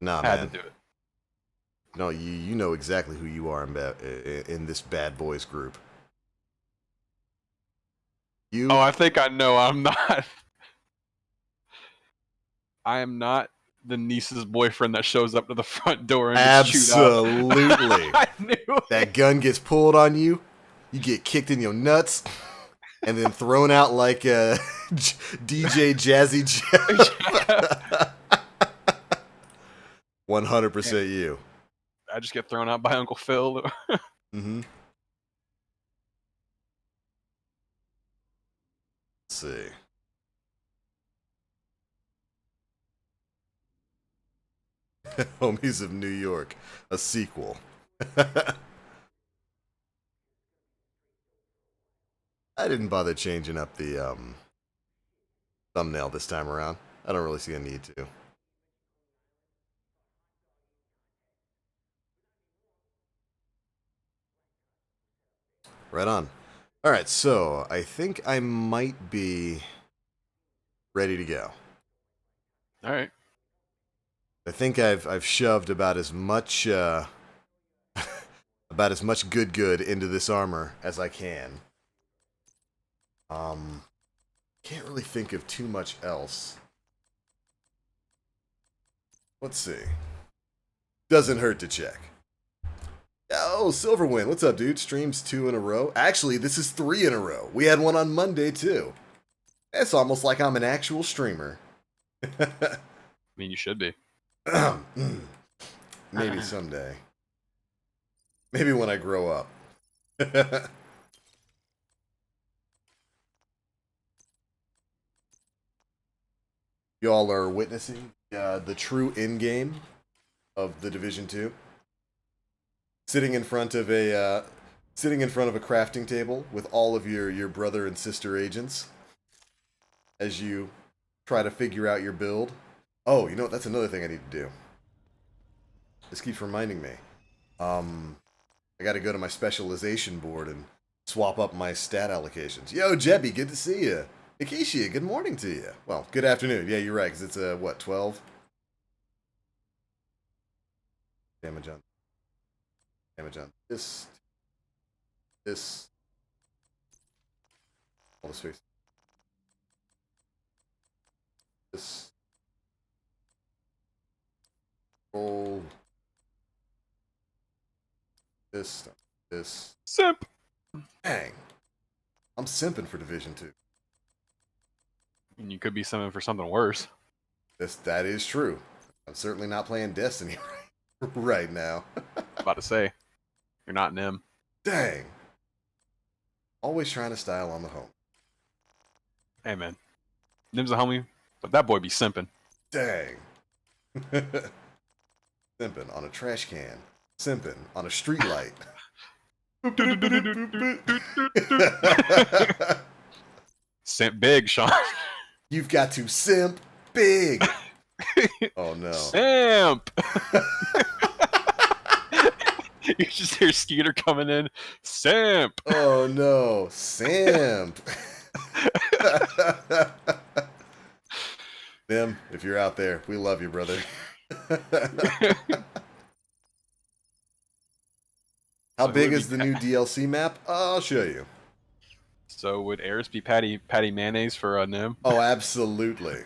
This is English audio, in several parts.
Nah, Had man. to do it. No, you know exactly who you are in this bad boys group. Oh, You I think I know. I'm not. I am not the niece's boyfriend that shows up to the front door and gets chewed out. absolutely. I knew That it. gun gets pulled on you, you get kicked in your nuts, and then thrown out like DJ Jazzy Jeff. 100% you. I just get thrown out by Uncle Phil. Mm-hmm. Let's see. Homies of New York, a sequel. I didn't bother changing up the thumbnail this time around. I don't really see a need to. Right on. All right, so I think I might be ready to go. All right. I think I've shoved about as much good into this armor as I can. Can't really think of too much else. Let's see. Doesn't hurt to check. Oh, Silverwind, what's up, dude? Streams 2 in a row. Actually, this is 3 in a row. We had one on Monday too. It's almost like I'm an actual streamer. I mean, you should be. Maybe someday. Maybe when I grow up. Y'all are witnessing the true end game of the Division 2. Sitting in front of a crafting table with all of your brother and sister agents as you try to figure out your build. Oh, you know what? That's another thing I need to do. This keeps reminding me. I got to go to my specialization board and swap up my stat allocations. Yo, Jebby, good to see you. Ikishia, good morning to you. Well, good afternoon. Yeah, you're right, because it's, what, 12? Damage on. This. All this face. This. Roll. This. Simp. Dang. I'm simping for Division 2. And you could be summon for something worse. That is true. I'm certainly not playing Destiny right now. About to say, you're not Nim. Dang. Always trying to style on the home. Hey man, Nim's a homie, but that boy be simping. Dang. Simping on a trash can. Simping on a street light. Simp big, Sean. You've got to simp big. Oh no. Simp. You just hear Skeeter coming in. Simp. Oh no. Simp. Nim, if you're out there, we love you, brother. How big is the new DLC map? I'll show you. So would Eris be patty mayonnaise for Nim? Oh, absolutely.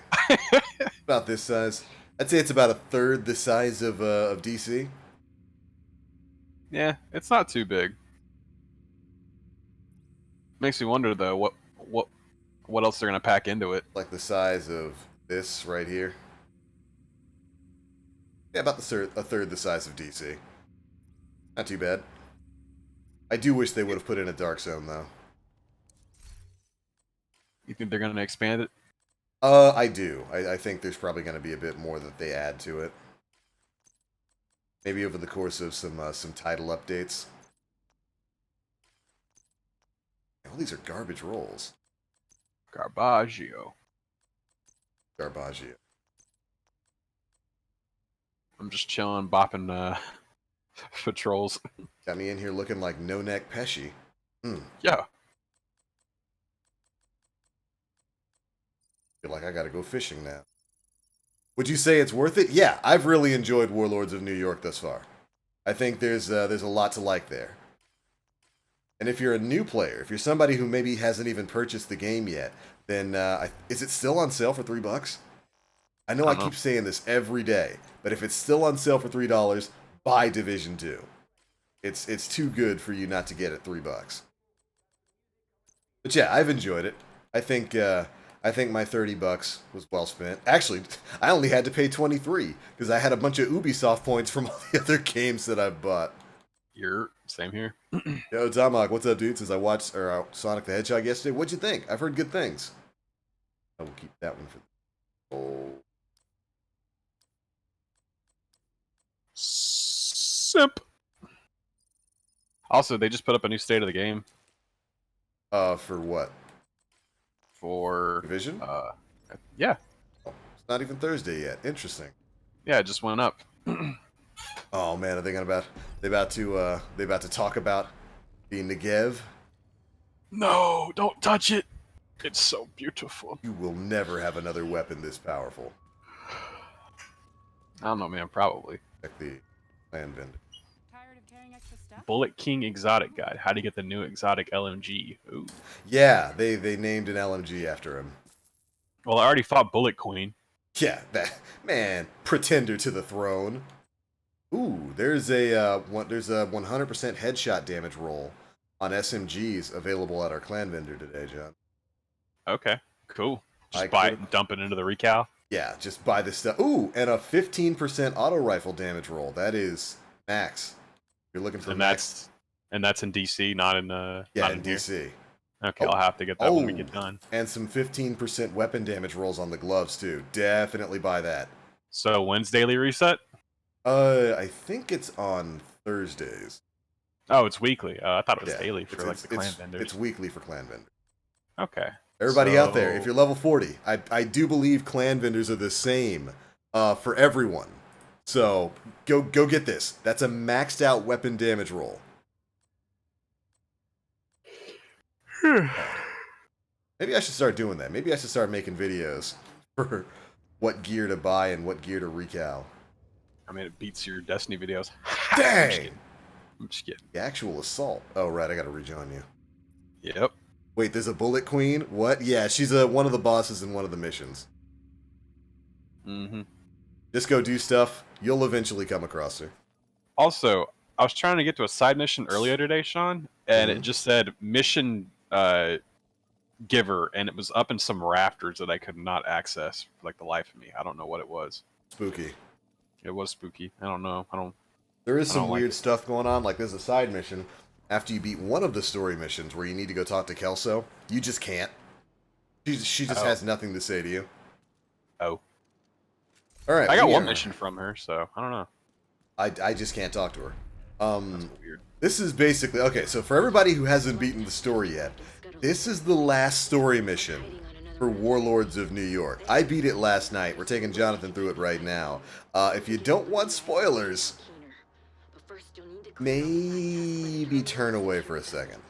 About this size. I'd say it's about a third the size of DC. Yeah, it's not too big. Makes me wonder though, what else they're gonna pack into it. Like the size of this right here. Yeah, about a third the size of DC. Not too bad. I do wish they would have put in a Dark Zone, though. You think they're gonna expand it? I do. I think there's probably going to be a bit more that they add to it. Maybe over the course of some title updates. All these are garbage rolls. Garbaggio. Garbaggio. I'm just chilling, bopping patrols. Got me in here looking like no-neck Pesci. Yeah. Feel like I gotta go fishing now. Would you say it's worth it? Yeah, I've really enjoyed Warlords of New York thus far. I think there's a lot to like there. And if you're a new player, if you're somebody who maybe hasn't even purchased the game yet, then is it still on sale for $3? I know I I don't keep know. saying this every day, but if it's still on sale for $3, buy Division 2. It's too good for you not to get it $3. But yeah, I've enjoyed it. I think my $30 was well spent. Actually, I only had to pay 23 because I had a bunch of Ubisoft points from all the other games that I've bought. You're same here. Yo, Tomahawk, what's up, dude? Since I watched Sonic the Hedgehog yesterday, what'd you think? I've heard good things. I will keep that one for. Oh, Simp. Also, they just put up a new state of the game for what? for Division? yeah, Oh, it's not even Thursday yet. Interesting. yeah, it just went up. Oh man, are they about to talk about the Negev? No, don't touch it. It's so beautiful. You will never have another weapon this powerful. I don't know, man. Probably. Check the clan vendor. Tired of carrying extra stuff? Bullet King Exotic Guide. How to get the new exotic LMG. Ooh. Yeah, they named an LMG after him. Well, I already fought Bullet Queen. Yeah, that man, pretender to the throne. Ooh, there's a 100% headshot damage roll on SMGs available at our clan vendor today, John. Okay, cool. I Just buy it could've- and dump it into the recal. Yeah, just buy this stuff. Ooh, and a 15% auto rifle damage roll. That is max. You're looking for And max. that's in DC, not in Yeah, not in here. DC. Okay, Oh. I'll have to get that when we Oh. get done. And some 15% weapon damage rolls on the gloves too. Definitely buy that. So when's daily reset? I think it's on Thursdays. Oh, it's weekly. I thought it was Yeah, daily for like the clan vendors. It's weekly for clan vendors. Okay. Everybody out there, if So- you're level 40, I do believe clan vendors are the same for everyone. So go get this. That's a maxed out weapon damage roll. Maybe I should start doing that. Maybe I should start making videos for what gear to buy and what gear to recal. I mean, it beats your Destiny videos. Dang! I'm just kidding. The actual assault. Oh, right, I gotta rejoin you. Yep. Wait, there's a Bullet Queen? What? Yeah, she's one of the bosses in one of the missions. Mm-hmm. Just go do stuff. You'll eventually come across her. Also, I was trying to get to a side mission earlier today, Sean, and Mhm. it just said mission giver, and it was up in some rafters that I could not access for like the life of me. I don't know what it was. Spooky. It was spooky. I don't know. I don't. There is I some don't like weird it. stuff going on. Like there's a side mission after you beat one of the story missions where you need to go talk to Kelso. You just can't. She just Oh. has nothing to say to you. Oh, All right. I got we one are- mission from her, so I don't know. I just can't talk to her. That's weird. This is basically okay. So for everybody who hasn't beaten the story yet, this is the last story mission for Warlords of New York. I beat it last night. We're taking Jonathan through it right now. If you don't want spoilers, maybe turn away for a second.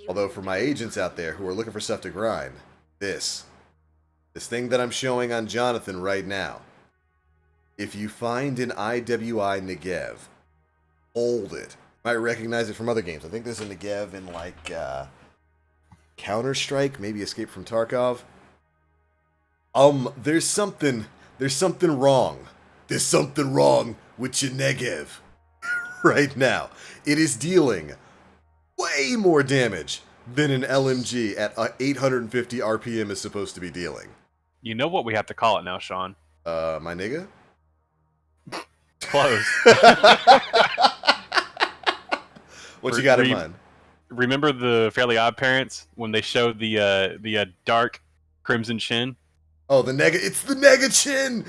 Although for my agents out there who are looking for stuff to grind, this thing that I'm showing on Jonathan right now, if you find an IWI Negev, hold it. You might recognize it from other games. I think there's a Negev in like Counter-Strike, maybe Escape from Tarkov. There's something wrong. There's something wrong with your Negev right now. It is dealing way more damage than an LMG at 850 RPM is supposed to be dealing. You know what we have to call it now, Sean? My nigga? Close. What you got in Re- mind? Remember the Fairly Odd Parents when they showed the dark crimson chin? Oh, the nega. It's the nega chin.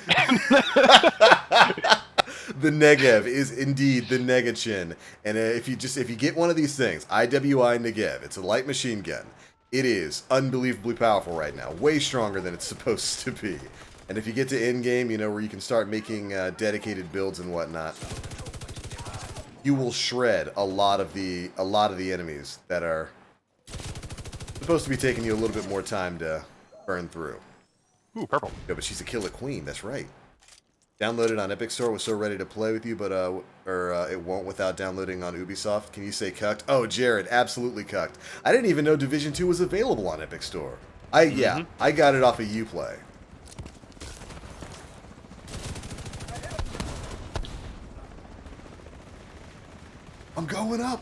The Negev is indeed the nega chin, and if you get one of these things, IWI Negev, it's a light machine gun. It is unbelievably powerful right now, way stronger than it's supposed to be. And if you get to end game, you know where you can start making dedicated builds and whatnot, you will shred a lot of the enemies that are supposed to be taking you a little bit more time to burn through. Ooh, purple. Yeah, but she's a killer queen. That's right. Downloaded on Epic Store, was so ready to play with you, but it won't without downloading on Ubisoft. Can you say cucked? Oh, Jared, absolutely cucked. I didn't even know Division 2 was available on Epic Store. Yeah, I got it off of Uplay. I'm going up.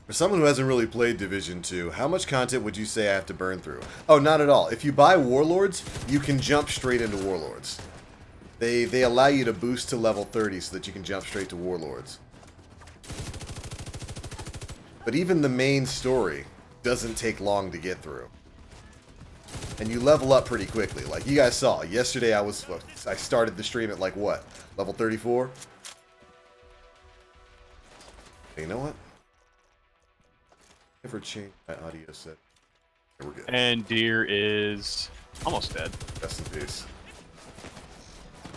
For someone who hasn't really played Division 2, how much content would you say I have to burn through? Oh, not at all. If you buy Warlords, you can jump straight into Warlords. They allow you to boost to level 30 so that you can jump straight to Warlords. But even the main story doesn't take long to get through. And you level up pretty quickly. Like you guys saw, yesterday I started the stream at like what? Level 34? Hey, you know what? Never change my audio set. Okay, we're good. And Deer is almost dead. Rest in peace.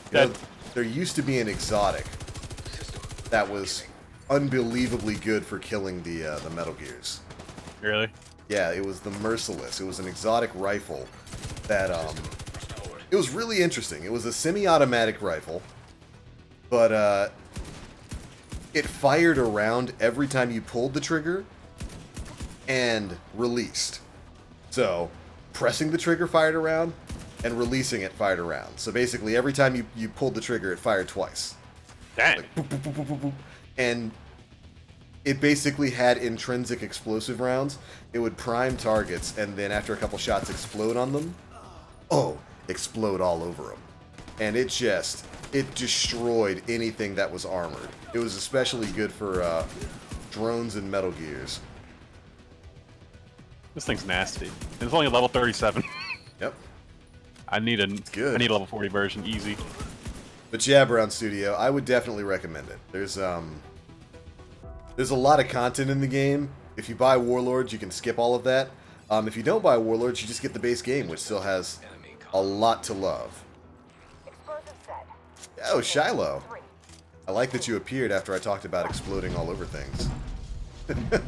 Dead. You know, there used to be an exotic that was unbelievably good for killing the Metal Gears. Really? Yeah, it was the Merciless. It was an exotic rifle that it was really interesting. It was a semi-automatic rifle, but it fired around every time you pulled the trigger and released. So, pressing the trigger fired around, and releasing it fired around. So basically, every time you pulled the trigger, it fired twice. Dang. Like, boop, boop, boop, boop, boop, boop. And it basically had intrinsic explosive rounds. It would prime targets, and then after a couple shots explode on them. Oh, explode all over them. And it destroyed anything that was armored. It was especially good for drones and Metal Gears. This thing's nasty. And it's only level 37. Yep. I need a good. I need a level 40 version, easy. But yeah, Brown Studio, I would definitely recommend it. There's a lot of content in the game. If you buy Warlords, you can skip all of that. If you don't buy Warlords, you just get the base game, which still has a lot to love. Oh, Shiloh. I like that you appeared after I talked about exploding all over things.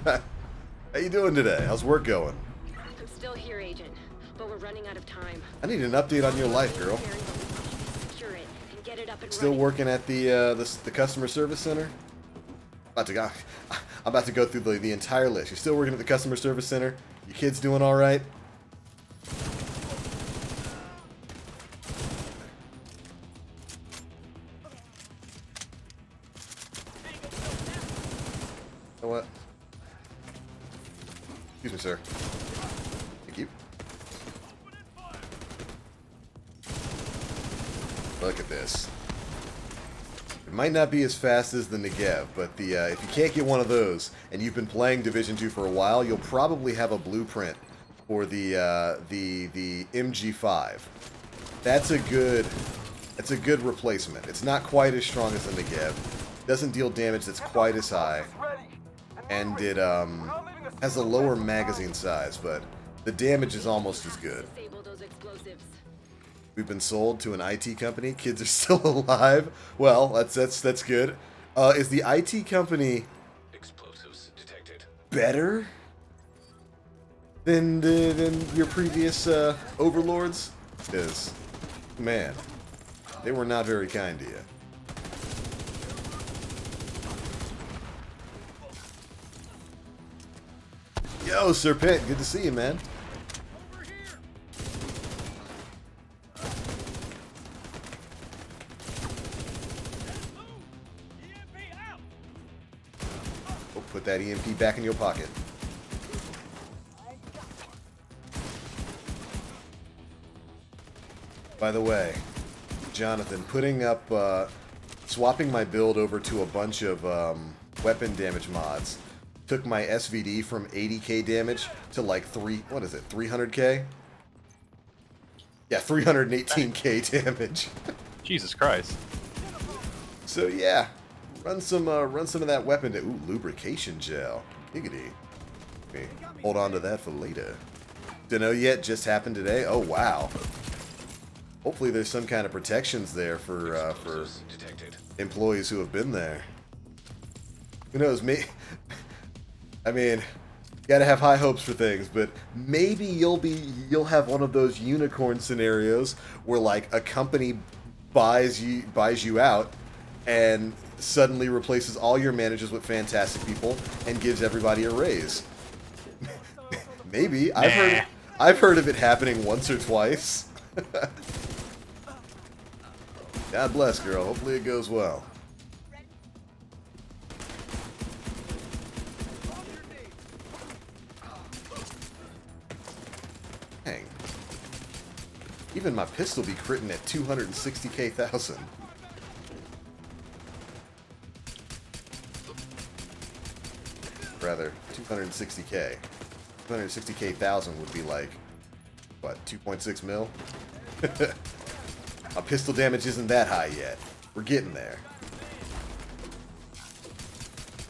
How you doing today? How's work going? I'm still here, Agent, but we're running out of time. I need an update on your life, girl. Secure it and get it up and Still running. working at the customer service center? I'm about to go through the entire list. You're still working at the customer service center? Your kids doing all right? You know what? Excuse me, sir. Thank you. Look at this. It might not be as fast as the Negev, but if you can't get one of those, and you've been playing Division 2 for a while, you'll probably have a blueprint for the MG5. That's a good replacement. It's not quite as strong as the Negev. Doesn't deal damage that's quite as high, and it has a lower magazine size, but the damage is almost as good. Disable those explosives. We've been sold to an IT company. Kids are still alive. Well, that's good. Is the IT company Explosives detected. better than your previous overlords? Because, man, they were not very kind to you. Yo, Serpent, good to see you, man. Oh, put that EMP back in your pocket. By the way, Jonathan, putting up, swapping my build over to a bunch of weapon damage mods took my SVD from 80k damage to like 300k? Yeah, 318k damage. Jesus Christ. So yeah, run some of that weapon. Ooh, lubrication gel. Giggity. Okay, hold on to that for later. Dunno yet. Just happened today. Oh wow. Hopefully there's some kind of protections there for Detected. employees who have been there. Who knows? I mean, gotta have high hopes for things, but maybe you'll have one of those unicorn scenarios where like a company buys you out and suddenly replaces all your managers with fantastic people and gives everybody a raise. Maybe. I've heard of it happening once or twice. God bless, girl. Hopefully it goes well. Dang. Even my pistol be critting at 260,000. Rather, 260k. 260k would be like, what, 2.6 mil? My pistol damage isn't that high yet. We're getting there.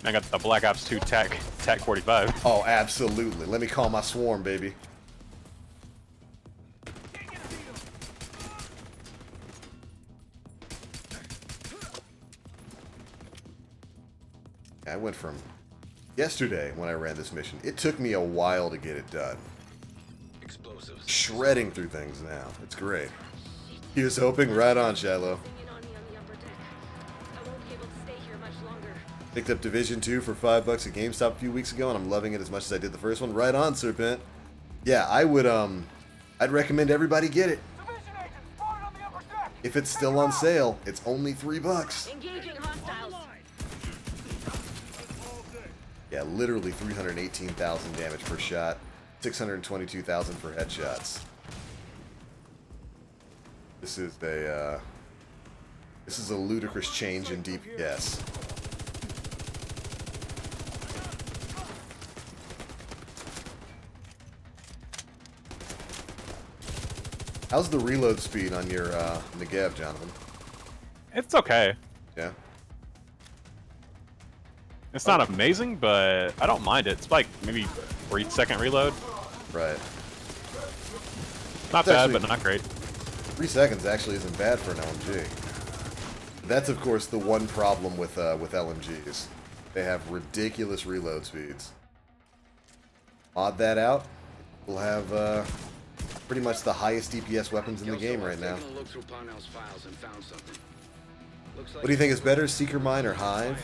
I got the Black Ops 2 TAC 45. Oh, absolutely. Let me call my swarm, baby. I went from yesterday when I ran this mission. It took me a while to get it done. Explosives. Shredding through things now. It's great. Here's hoping. Right on, Shiloh. Picked up Division 2 for $5 at GameStop a few weeks ago, and I'm loving it as much as I did the first one. Right on, Serpent. Yeah, I would, I'd recommend everybody get it. If it's still on sale, it's only $3. Engaging hostiles. Yeah, literally 318,000 damage per shot, 622,000 for headshots. This is a ludicrous change in DPS. How's the reload speed on your Negev, Jonathan? It's okay. Yeah. It's not amazing, but I don't mind it. It's like maybe 3-second reload. Right. Not bad, but not great. 3 seconds actually isn't bad for an LMG. That's of course the one problem with LMGs. They have ridiculous reload speeds. Mod that out, we'll have pretty much the highest DPS weapons in the game right now. What do you think is better, Seeker Mine or Hive?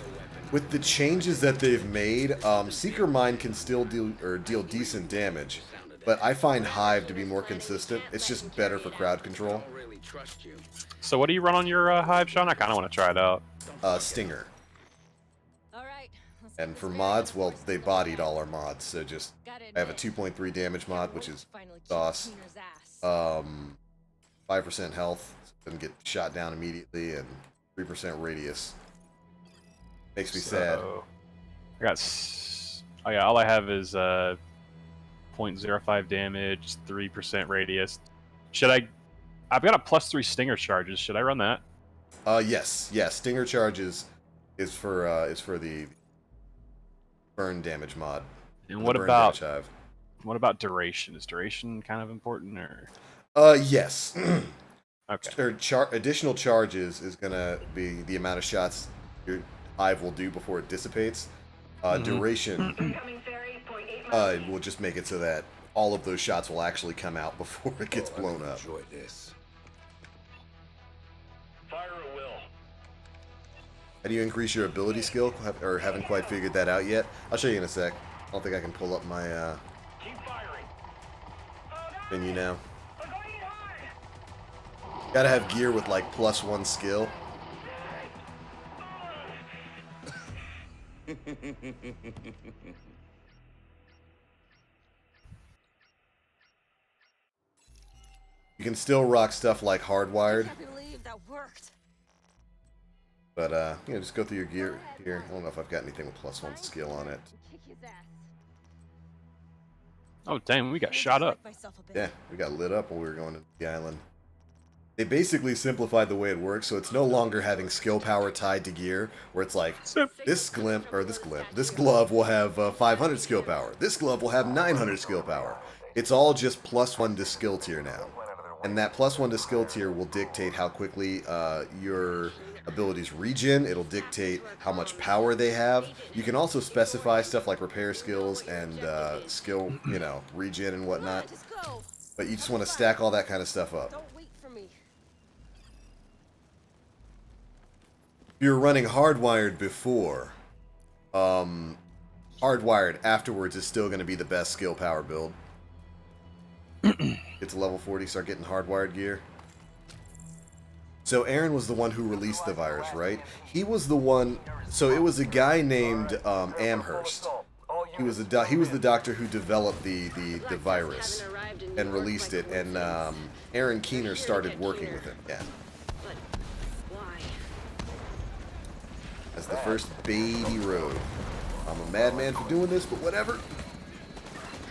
With the changes that they've made, Seeker Mine can still deal decent damage, but I find Hive to be more consistent. It's just better for crowd control. So what do you run on your Hive, Sean? I kind of want to try it out. Stinger. All right. And for mods, well, they bodied all our mods, so just I have a 2.3 damage mod, which is sauce. 5% health, so it doesn't get shot down immediately, and 3% radius. Makes me sad. I got. Oh yeah, all I have is 0.05 damage, 3% radius. Should I? I've got a +3 stinger charges. Should I run that? Yes. Stinger charges is for the burn damage mod. And what about duration? Is duration kind of important, or? Yes. Okay. Additional charges is gonna be the amount of shots your Hive will do before it dissipates. Duration will just make it so that all of those shots will actually come out before it gets blown up. Enjoy this. Fire at will. How do you increase your ability skill? Or haven't quite figured that out yet? I'll show you in a sec. I don't think I can pull up my Keep firing. menu now. Gotta have gear with like +1 skill. You can still rock stuff like Hardwired, I believe that worked. but just go through your gear here. I don't know if I've got anything with +1 skill on it. Kick his ass. Oh damn, we got shot up. Yeah, we got lit up while we were going to the island. They basically simplified the way it works, so it's no longer having skill power tied to gear, where it's like, this glove will have 500 skill power. This glove will have 900 skill power. It's all just +1 to skill tier now. And that +1 to skill tier will dictate how quickly your abilities regen. It'll dictate how much power they have. You can also specify stuff like repair skills and skill, regen and whatnot. But you just want to stack all that kind of stuff up. Don't wait for me. If you're running hardwired before, hardwired afterwards is still going to be the best skill power build. Get to level 40, start getting hardwired gear. So Aaron was the one who released the virus, right? He was the one. So it was a guy named Amherst. He was the doctor who developed the virus and released it, and Aaron Keener started working with him. Yeah. But why? As the first baby road. I'm a madman for doing this, but whatever.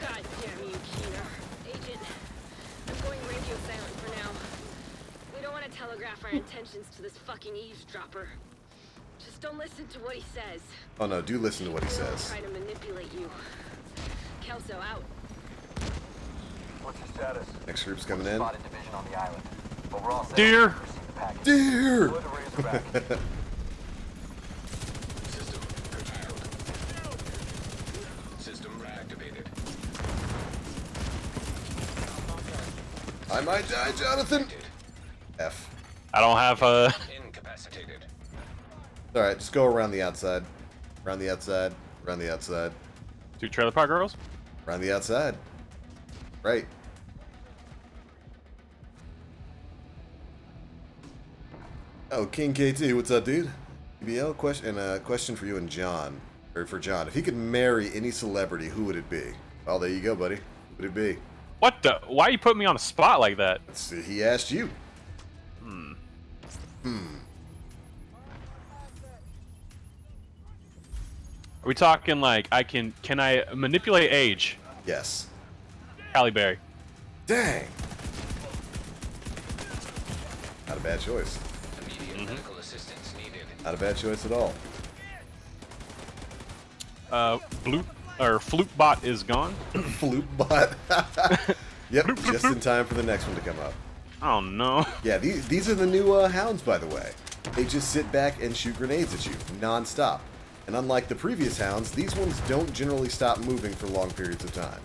God damn you, Keener. Agent, I'm going radio silent for now. We don't want to telegraph our intentions to this fucking eavesdropper. Just don't listen to what he says. Oh no, do listen to what he He'll says. try to manipulate you. Kelso out. What's your status? Next group's coming in. Spotted division on the island. But we're all set. Deer. Receive the package. Deer! Put the Razorback. System curtailed. System reactivated. I might die, Jonathan. F. I don't have a. Incapacitated. Alright, just go around the outside. Around the outside. Around the outside. 2 trailer park girls. Around the outside. Right. Oh, King KT, what's up, dude? BL question for you and John. Or for John. If he could marry any celebrity, who would it be? Well, there you go, buddy. Who would it be? What the? Why you put me on a spot like that? Let's see, he asked you. Are we talking like can I manipulate age? Yes. Halle Berry. Dang. Not a bad choice. Immediate medical assistance needed. Not a bad choice at all. Flute bot is gone. Flute bot. Yep, just in time for the next one to come up. Oh no. Yeah, these are the new hounds, by the way. They just sit back and shoot grenades at you, non-stop. And unlike the previous hounds, these ones don't generally stop moving for long periods of time.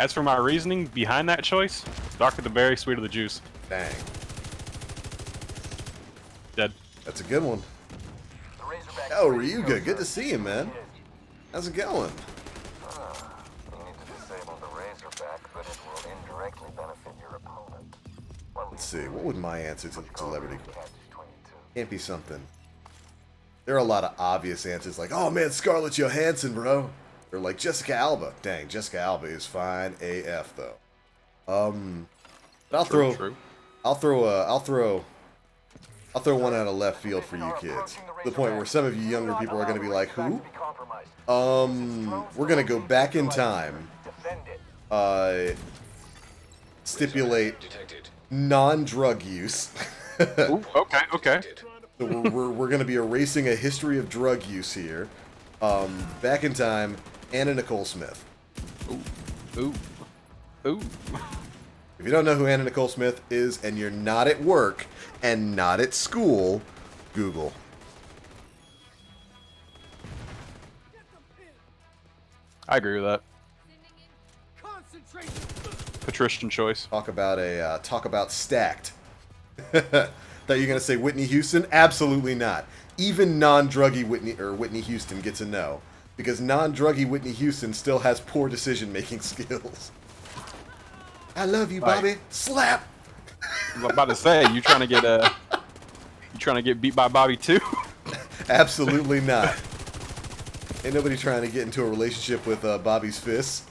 As for my reasoning behind that choice, darker the berry, sweeter the juice. Dang. Dead. That's a good one. The Razorback. Oh, Ryuga, good to see you, man. How's it going? You need to disable the Razorback, but it will indirectly benefit your opponent. Let's see, what would my answer to the celebrity? Catch-22. Can't be something. There are a lot of obvious answers like, oh man, Scarlett Johansson, bro. Or like Jessica Alba. Dang, Jessica Alba is fine AF though. But I'll throw one out of left field for you kids. To the point where some of you younger people are gonna be like, who? We're gonna go back in time. Stipulate Detected. non-drug use. Ooh, okay. So we're going to be erasing a history of drug use here. Back in time, Anna Nicole Smith. Ooh. If you don't know who Anna Nicole Smith is and you're not at work and not at school, Google. I agree with that. Patrician choice. Talk about stacked. Thought you were gonna say Whitney Houston? Absolutely not. Even non-druggy Whitney Houston gets a no, because non-druggy Whitney Houston still has poor decision-making skills. I love you, Bobby. Right. Slap. I'm about to say, you trying to get beat by Bobby too? Absolutely not. Ain't nobody trying to get into a relationship with Bobby's fists.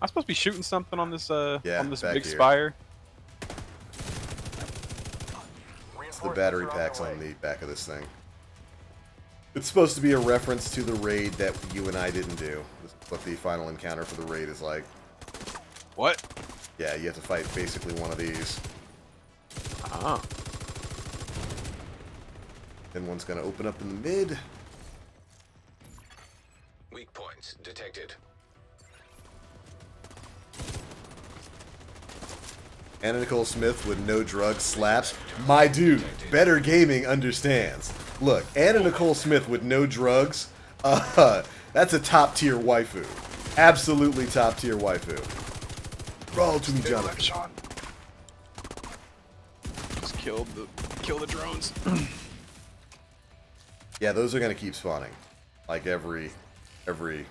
I'm supposed to be shooting something on this back big here. spire. It's the battery packs on the back of this thing. It's supposed to be a reference to the raid that you and I didn't do. This is what the final encounter for the raid is like. What? Yeah, you have to fight basically one of these. Ah. Then one's gonna open up in the mid. Weak points detected. Anna Nicole Smith with no drugs slaps. My dude, Better Gaming understands. Look, Anna Nicole Smith with no drugs, that's a top tier waifu. Absolutely top tier waifu. Roll to me, Jonathan. Sean. Just kill the drones. Yeah, those are gonna keep spawning. Like every 30,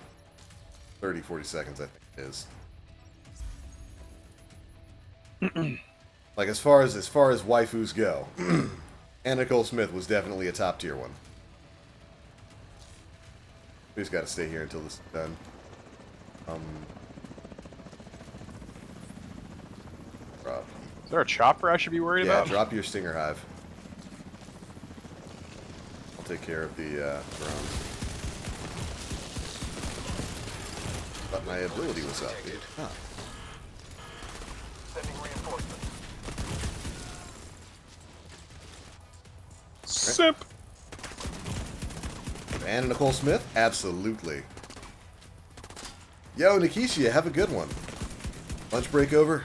40 seconds, I think it is. Like as far as waifus go, Anna Nicole Smith was definitely a top tier one. We just gotta stay here until this is done. Drop. Is there a chopper I should be worried Yeah, about? drop your stinger hive. I'll take care of the drones. Thought my ability was up, dude. Huh. Sending reinforcements. Simp. Anna Nicole Smith? Absolutely. Yo, Nikishia, have a good one. Lunch break over?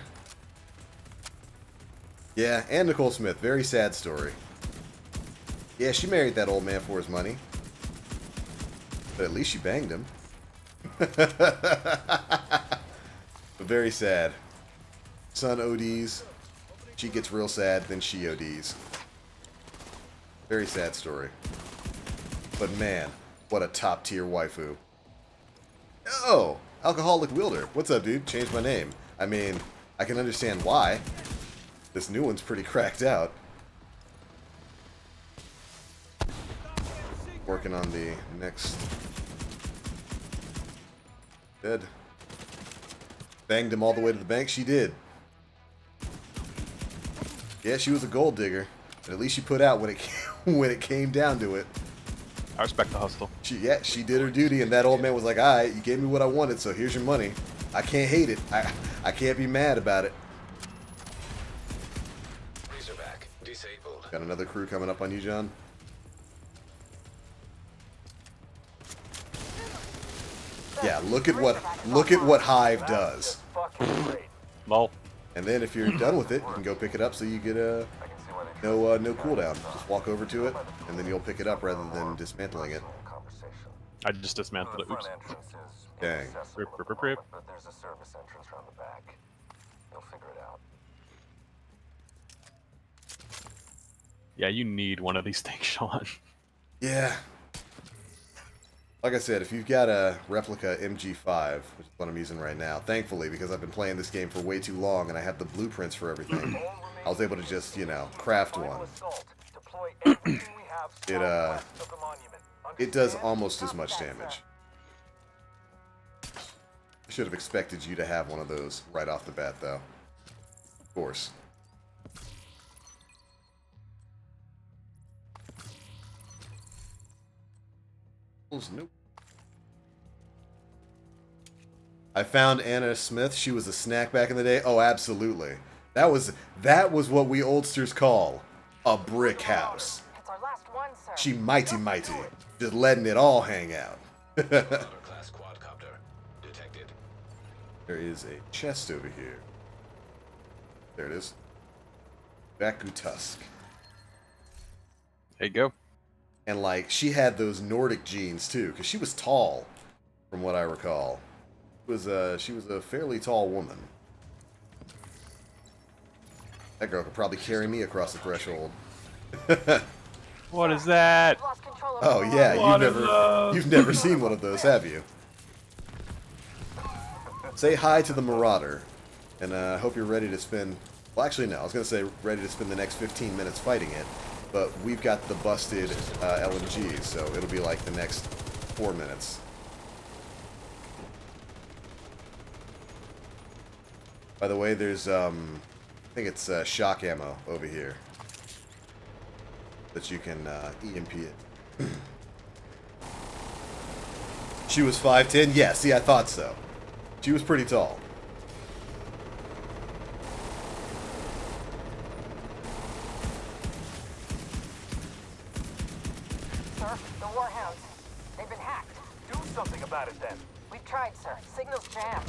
Yeah, Anna Nicole Smith. Very sad story. Yeah, she married that old man for his money. But at least she banged him. But very sad. Son ODs. She gets real sad, then she ODs. Very sad story. But man, what a top tier waifu. Oh, Alcoholic Wielder. What's up, dude? Changed my name. I mean, I can understand why. This new one's pretty cracked out. Working on the next. Dead. Banged him all the way to the bank. She did. Yeah, she was a gold digger. But at least she put out when it came, when it came down to it. I respect the hustle. She did her duty, and that old man was like, all right, you gave me what I wanted, so here's your money. I can't hate it. I can't be mad about it. Razorback disabled. Got another crew coming up on you, John. Yeah, look at what Hive does. Fucking great. Lol. And then if you're done with it, you can go pick it up so you get I can see why they no cooldown. Just walk over to it, and then you'll pick it up rather than dismantling it. conversation. I just dismantled The it. Oops. front entrance is Dang. inaccessible Rip, at rip, the rip, rip. moment, but there's a service entrance around the back. You'll figure it out. Yeah, you need one of these things, Sean. Yeah. Like I said, if you've got a replica MG5, which is what I'm using right now, thankfully, because I've been playing this game for way too long and I have the blueprints for everything, I was able to just, craft one. It does almost as much damage. I should have expected you to have one of those right off the bat, though. Of course. Nope. I found Anna Smith. She was a snack back in the day. Oh, absolutely. That was what we oldsters call a brick house. It's our last one, sir. She mighty, just letting it all hang out. Class quadcopter detected. There is a chest over here. There it is. Baku Tusk. There you go. And like she had those Nordic genes too, because she was tall, from what I recall. She was a fairly tall woman. That girl could probably carry me across the threshold. What is that? Lost control of Oh the yeah, What is up? you've never seen one of those, have you? Say hi to the Marauder, and I hope you're ready to spend. Well, actually, no. I was gonna say ready to spend the next 15 minutes fighting it, but we've got the busted LMGs, so it'll be like the next 4 minutes. By the way, there's I think it's shock ammo over here that you can EMP it. She was 5'10". Yeah, see, I thought so. She was pretty tall. Sir, the Warhounds. They've been hacked. Do something about it then. We've tried, sir. Signal's jammed.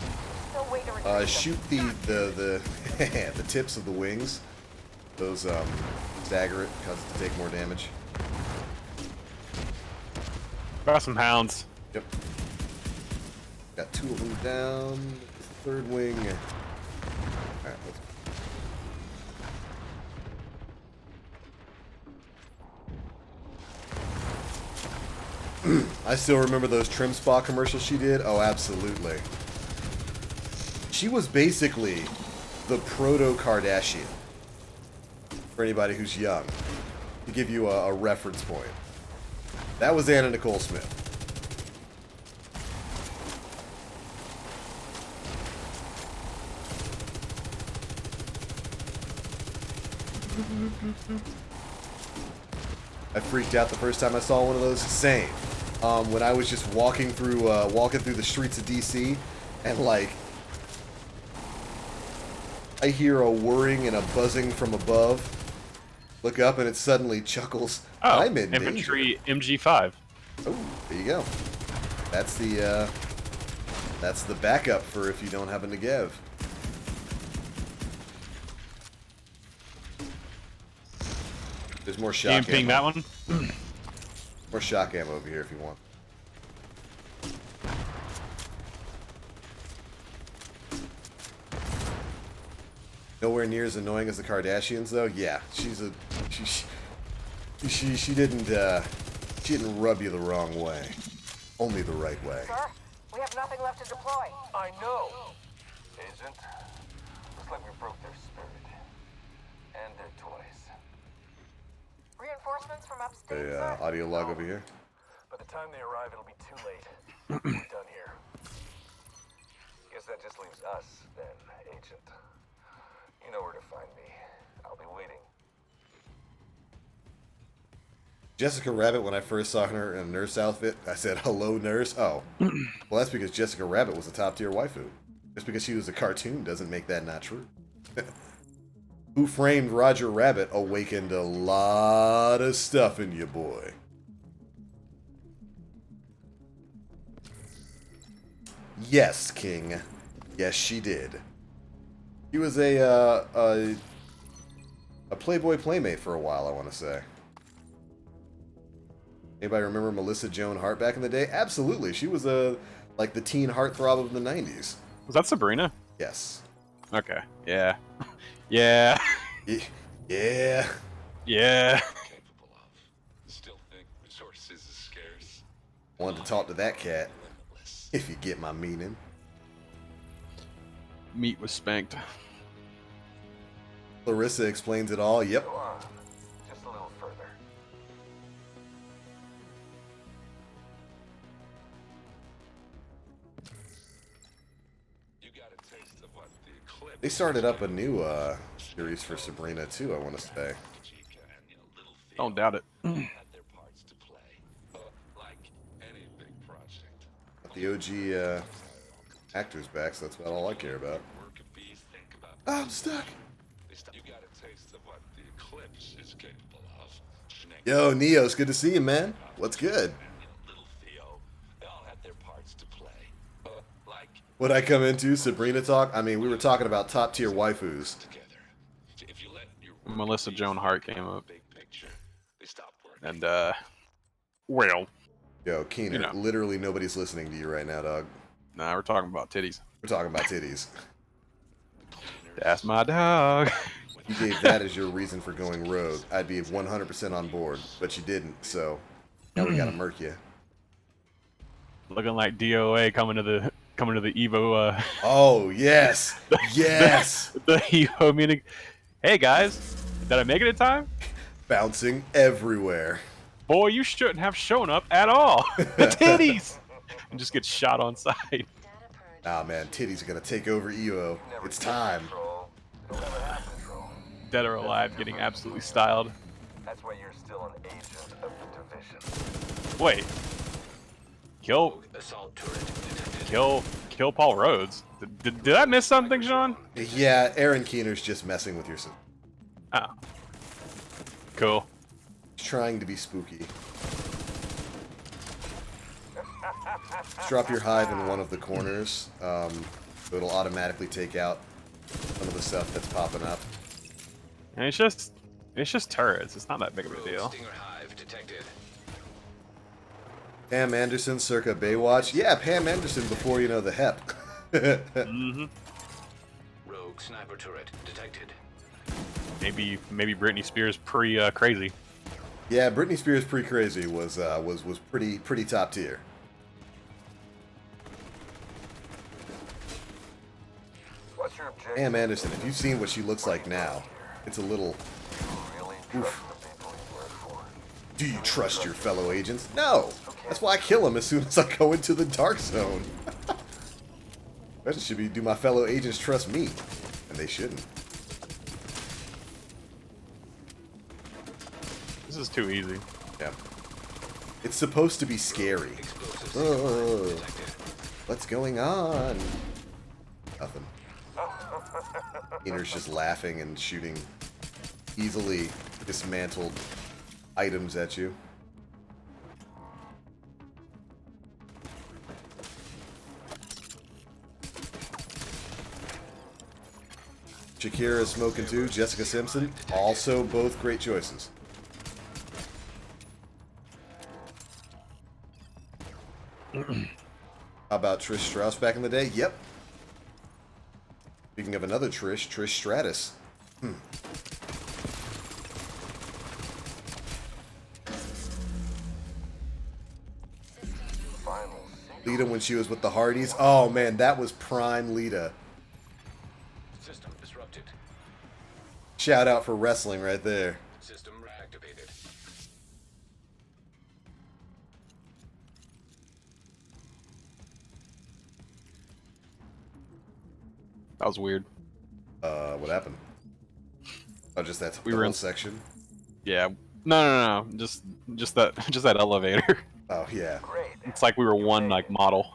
Still way to retrieve them. Shoot the the tips of the wings. Those stagger it, cause it to take more damage. Got some hounds. Yep. Got 2 of them down. Third wing. Alright, let's I still remember those trim spa commercials she did. Oh, absolutely. She was basically the proto-Kardashian. For anybody who's young. To give you a reference point. That was Anna Nicole Smith. I freaked out the first time I saw one of those. Same. When I was just walking through the streets of DC, and like, I hear a whirring and a buzzing from above. Look up, and it suddenly chuckles. Oh, I'm in infantry danger. MG5. Oh, there you go. That's the backup for if you don't have a Negev. There's more shock Camping ammo. that one. More shock ammo over here if you want. Nowhere near as annoying as the Kardashians, though. Yeah, she didn't rub you the wrong way, only the right way. Sir, we have nothing left to deploy. I know. Agent, looks like we broke their spirit. And their toys. Reinforcements from upstate, sir? A audio log over here. By the time they arrive, it'll be too late. We're done here. Guess that just leaves us, then, Agent. You know where to find me. I'll be waiting. Jessica Rabbit, when I first saw her in a nurse outfit, I said, "Hello, nurse." Oh. Well, that's because Jessica Rabbit was a top-tier waifu. Just because she was a cartoon doesn't make that not true. Who Framed Roger Rabbit awakened a lot of stuff in you, boy. Yes, King. Yes, she did. He was a Playboy Playmate for a while, I want to say. Anybody remember Melissa Joan Hart back in the day? Absolutely. She was like the teen heartthrob of the 90s. Was that Sabrina? Yes. Okay. Yeah. Yeah. Yeah. Yeah. Capable of. Still think resources is scarce. Wanted to talk to that cat, if you get my meaning. Meat was spanked. Larissa explains it all. Yep. Go on. Just a little further. You got a taste of what the eclipse. They started up a new series for Sabrina too, I want to say. Don't doubt it. Had their parts to play. Like any big project. Got the OG actors back, so that's about all I care about. Worker bees think about. Oh, I'm stuck. You got a taste of what the eclipse is capable of. Yo, Neo, it's good to see you, man. What's good? Little Theo, they all had their parts to play. Like What'd I come into? Sabrina talk? I mean, we were talking about top tier waifus. together. If you let your Melissa Joan Hart came up, big picture, they stop working. and well, Yo, Keener, You know. literally nobody's listening to you right now, dog. nah, we're talking about titties. We're talking about titties. That's my dog. You gave that as your reason for going rogue. I'd be 100% on board, but you didn't, so now we gotta murk you. Looking like DOA coming to the Evo. Oh, yes! Yes! The Evo meeting. Hey guys, did I make it in time? Bouncing everywhere. Boy, you shouldn't have shown up at all. Titties. And just get shot on sight. Nah, man, titties are gonna take over EO. It's time. Troll. It'll never happen, Troll. Dead or alive, getting absolutely styled. That's why you're still an agent of the division. Wait. Assault turret detected. Kill Paul Rhodes. Did I miss something, Sean? Yeah, Aaron Keener's just messing with your system. Oh. Cool. He's trying to be spooky. Just drop your hive in one of the corners. So it'll automatically take out some of the stuff that's popping up. And it's just turrets. It's not that big of a deal. Stinger hive detected. Pam Anderson circa Baywatch. Yeah, Pam Anderson before, you know, the HEP. Mm-hmm. Rogue sniper turret detected. Maybe Britney Spears crazy. Yeah, Britney Spears pre-crazy was pretty top tier. What's your objective? Pam Anderson, if you've seen what she looks like now, it's a little... Really Oof. trust the people you work for. Do you trust your fellow agents? No! That's why I kill them as soon as I go into the dark zone. Question should be, do my fellow agents trust me? And they shouldn't. This is too easy. Yeah. It's supposed to be scary. Oh, what's going on? Nothing. Keener's just laughing and shooting easily dismantled items at you. Shakira is smoking too. Jessica Simpson, also both great choices. How about Trish Strauss back in the day? Yep. Speaking of another Trish Stratus. Lita when she was with the Hardys. Oh man, that was prime Lita. System disrupted. Shout out for wrestling right there. System reactivated. That was weird. What happened? Oh, just that We were whole in section? Yeah. No. Just that elevator. Oh yeah. Great. It's like we were one like model.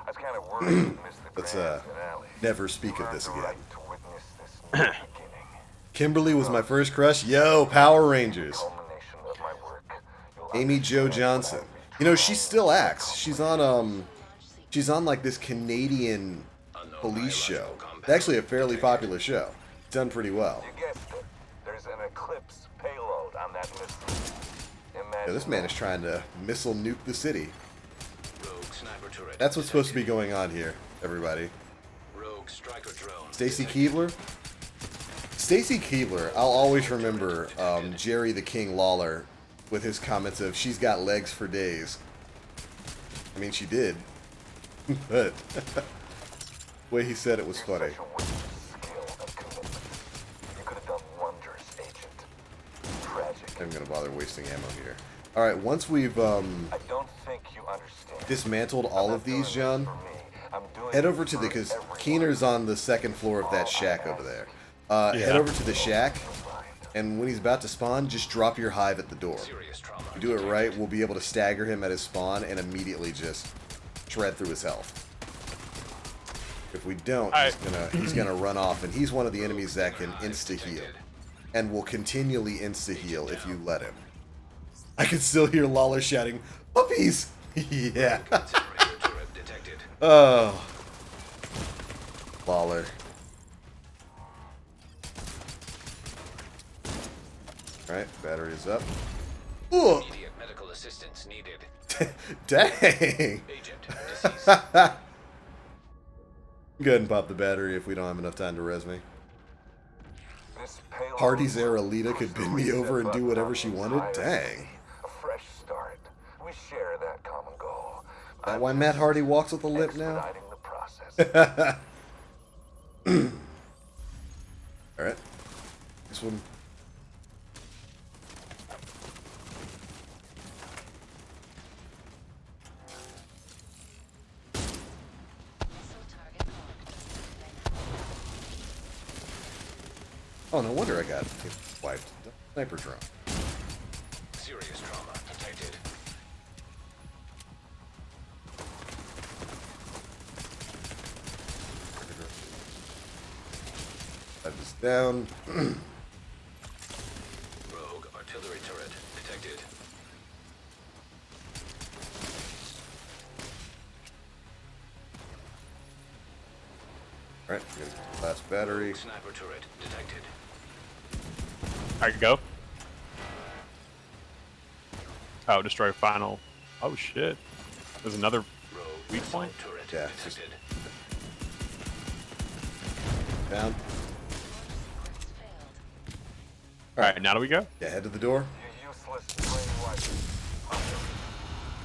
I was kind of worried you missed the Let's grand finale. never speak You of earned this the again. right to witness this new beginning. Kimberly was my first crush. Yo, Power Rangers. Culmination of my work. You'll Amy Jo understand Johnson. what I You know, she still acts. She's on like this Canadian police show. It's actually a fairly popular show. Done pretty well. You guessed it. There's an Eclipse payload on that missile. Yeah, this man is trying to missile nuke the city. Rogue sniper turret. That's what's supposed to be going on here, everybody. Rogue striker drone. Stacy Keebler? Stacy Keebler, I'll always remember Jerry the King Lawler with his comments of, she's got legs for days. I mean, she did. But the way he said it was funny. Such a waste of skill and commitment. You could have done wonders, Agent. Tragic. I'm going to bother wasting ammo here. Alright, once we've I don't think you understand. dismantled all of these, John, For me, I'm doing head it over to the, for because everyone. Keener's on the second floor of that shack over there. Head over to the shack, and when he's about to spawn, just drop your hive at the door. Serious trauma. If you do it right, we'll be able to stagger him at his spawn and immediately just shred through his health. If we don't, he's gonna run off, and he's one of the enemies that can insta-heal. And will continually insta-heal if you let him. I can still hear Lawler shouting, "Puppies!" Yeah. Turret detected. Oh. Lawler. Alright, battery is up. Ooh. Immediate medical assistance needed. Dang! Agent deceased. Go ahead and pop the battery if we don't have enough time to res me. This payload Hardy's era Lita could bend me over and do whatever she wanted? Dang. A fresh start. We share that common goal. Is that why Matt Hardy walks with a limp now? Expediting the process. Alright. This one. Oh, no wonder I got wiped. Sniper drone. Serious trauma detected. That is down. Rogue artillery turret detected. Alright, last battery. Sniper turret detected. Alright, go. Oh, destroy final. Oh shit. There's another Rogue weak point. turret Yeah, just- detected. Down. Alright, now do we go? Yeah, head to the door. You useless brainwash.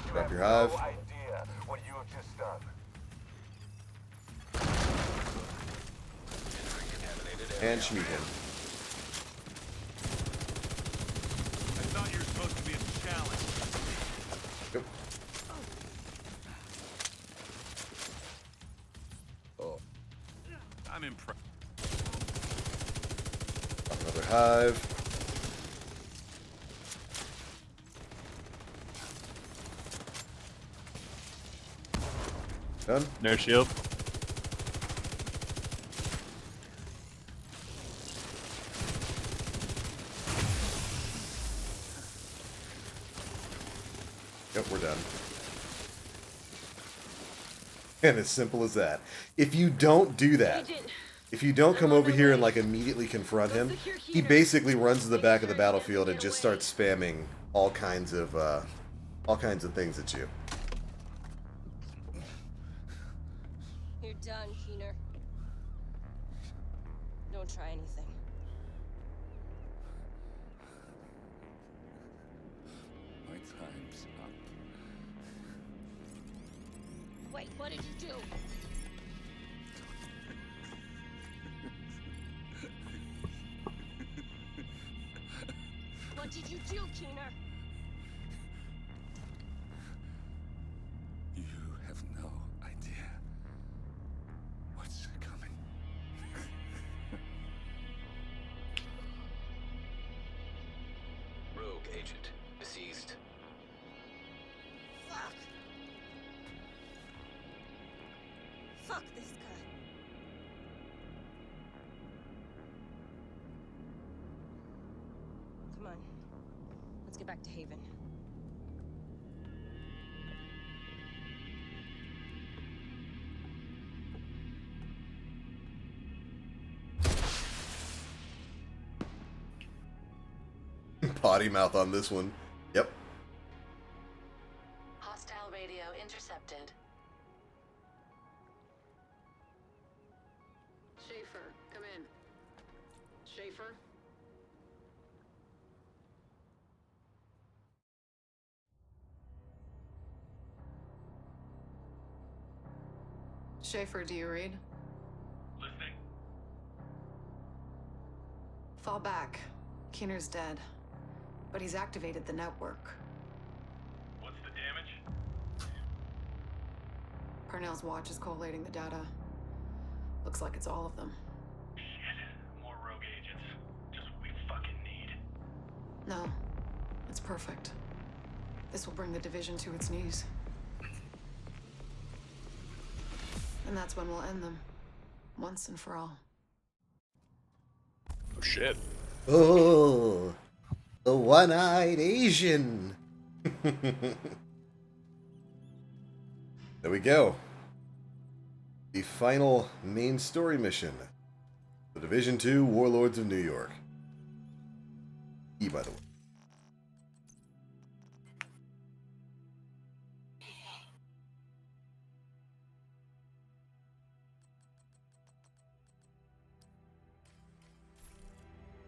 You Grab have your no hive. idea what you have just done. And Schmieden. I thought you were supposed to be a challenge. Yep. I'm impressed. Another hive. Done. No shield. Yep, we're done. And as simple as that. If you don't do that, Agent, if you don't come over here and like immediately confront him, he basically runs to the back of the battlefield and just starts spamming all kinds of things at you. You're done, Keener. Don't try anything. My time's up. Wait, what did you do? What did you do, Keener? You have no idea what's coming. Rogue agent deceased. Fuck. Fuck this guy. Come on. Let's get back to Haven. Potty mouth on this one. Yep. Hostile radio intercepted. Schaefer, come in. Schaefer? Schaefer, do you read? Listening. Fall back. Keener's dead. But he's activated the network. What's the damage? Parnell's watch is collating the data. Looks like it's all of them. Shit. More rogue agents. Just what we fucking need. No. It's perfect. This will bring the division to its knees. And that's when we'll end them. Once and for all. Oh shit. Oh, the one-eyed Asian. There we go. The final main story mission. The Division 2 Warlords of New York. E, by the way.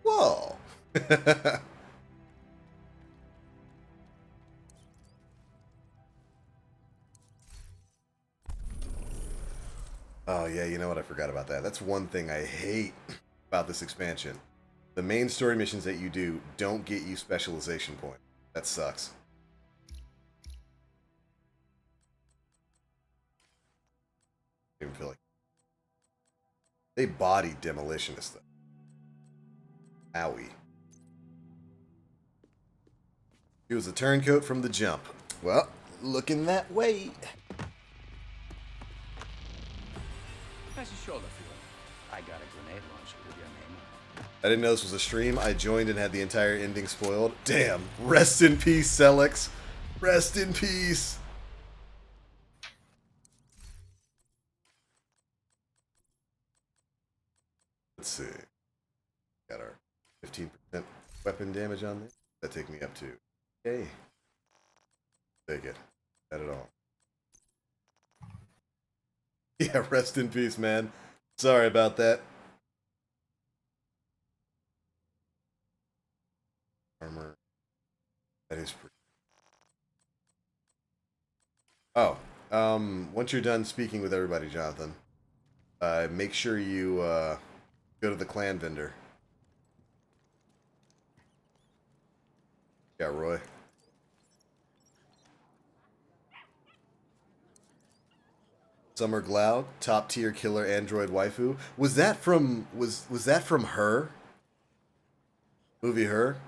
Whoa. Oh, yeah, you know what? I forgot about that. That's one thing I hate about this expansion. The main story missions that you do don't get you specialization points. That sucks. I even feel like they bodied Demolitionist, though. Owie. He was a turncoat from the jump. Well, looking that way. How's your shoulder feeling? I got a grenade launcher with your name on it. I didn't know this was a stream. I joined and had the entire ending spoiled. Damn. Rest in peace, Celix. Rest in peace. Let's see. Got our 15% weapon damage on there. That take me up to. Okay. Take it. Not at all. Yeah, rest in peace, man. Sorry about that. Armor. That is pretty. Oh, once you're done speaking with everybody, Jonathan, make sure you go to the clan vendor. Yeah, Roy. Summer Gloud, top tier killer android waifu. Was that from that from Her? Movie Her?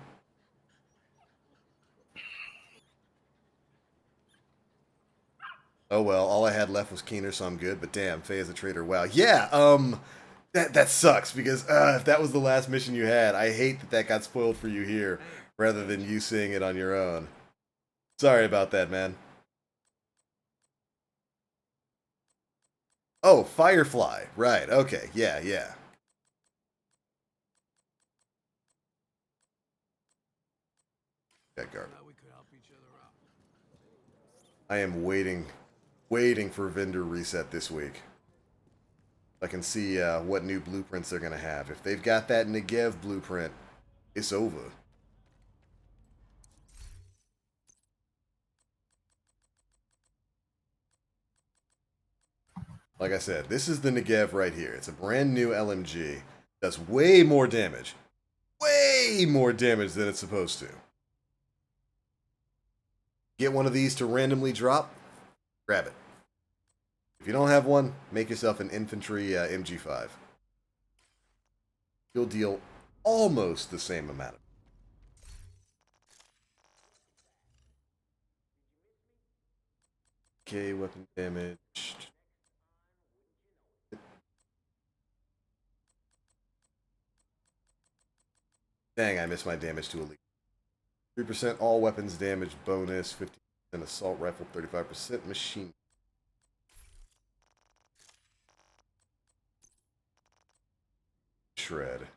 Oh well, all I had left was Keener, so I'm good. But damn, Faye is a traitor. Wow. Yeah. That sucks because if that was the last mission you had, I hate that got spoiled for you here rather than you seeing it on your own. Sorry about that, man. Oh, Firefly. Right. Okay. Yeah. Yeah. That garbage. I am waiting for vendor reset this week. I can see what new blueprints they're gonna have. If they've got that Negev blueprint, it's over. Like I said, this is the Negev right here. It's a brand new LMG. Does way more damage. Way more damage than it's supposed to. Get one of these to randomly drop, grab it. If you don't have one, make yourself an infantry MG5. You'll deal almost the same amount of. Okay, weapon damage. Dang, I missed my damage to elite. 3% all weapons damage bonus, 50% assault rifle, 35% machine. Shred.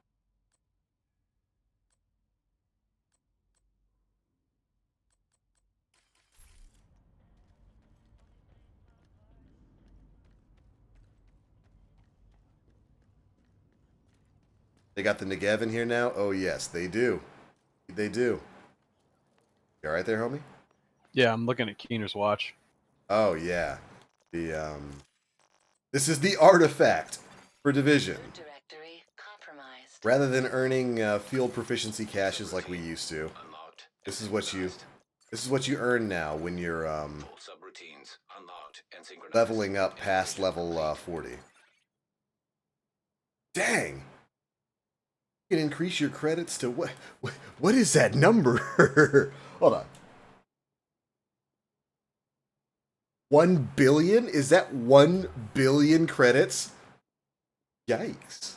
They got the Negev in here now? Oh, yes, they do. They do. You alright there, homie? Yeah, I'm looking at Keener's watch. Oh, yeah. The, This is the artifact for Division. Directory compromised. Rather than earning field proficiency caches like we used to, this is what you earn now when you're leveling up past level 40. Dang! You can increase your credits to what is that number? Hold on. 1 billion? Is that 1 billion credits? Yikes.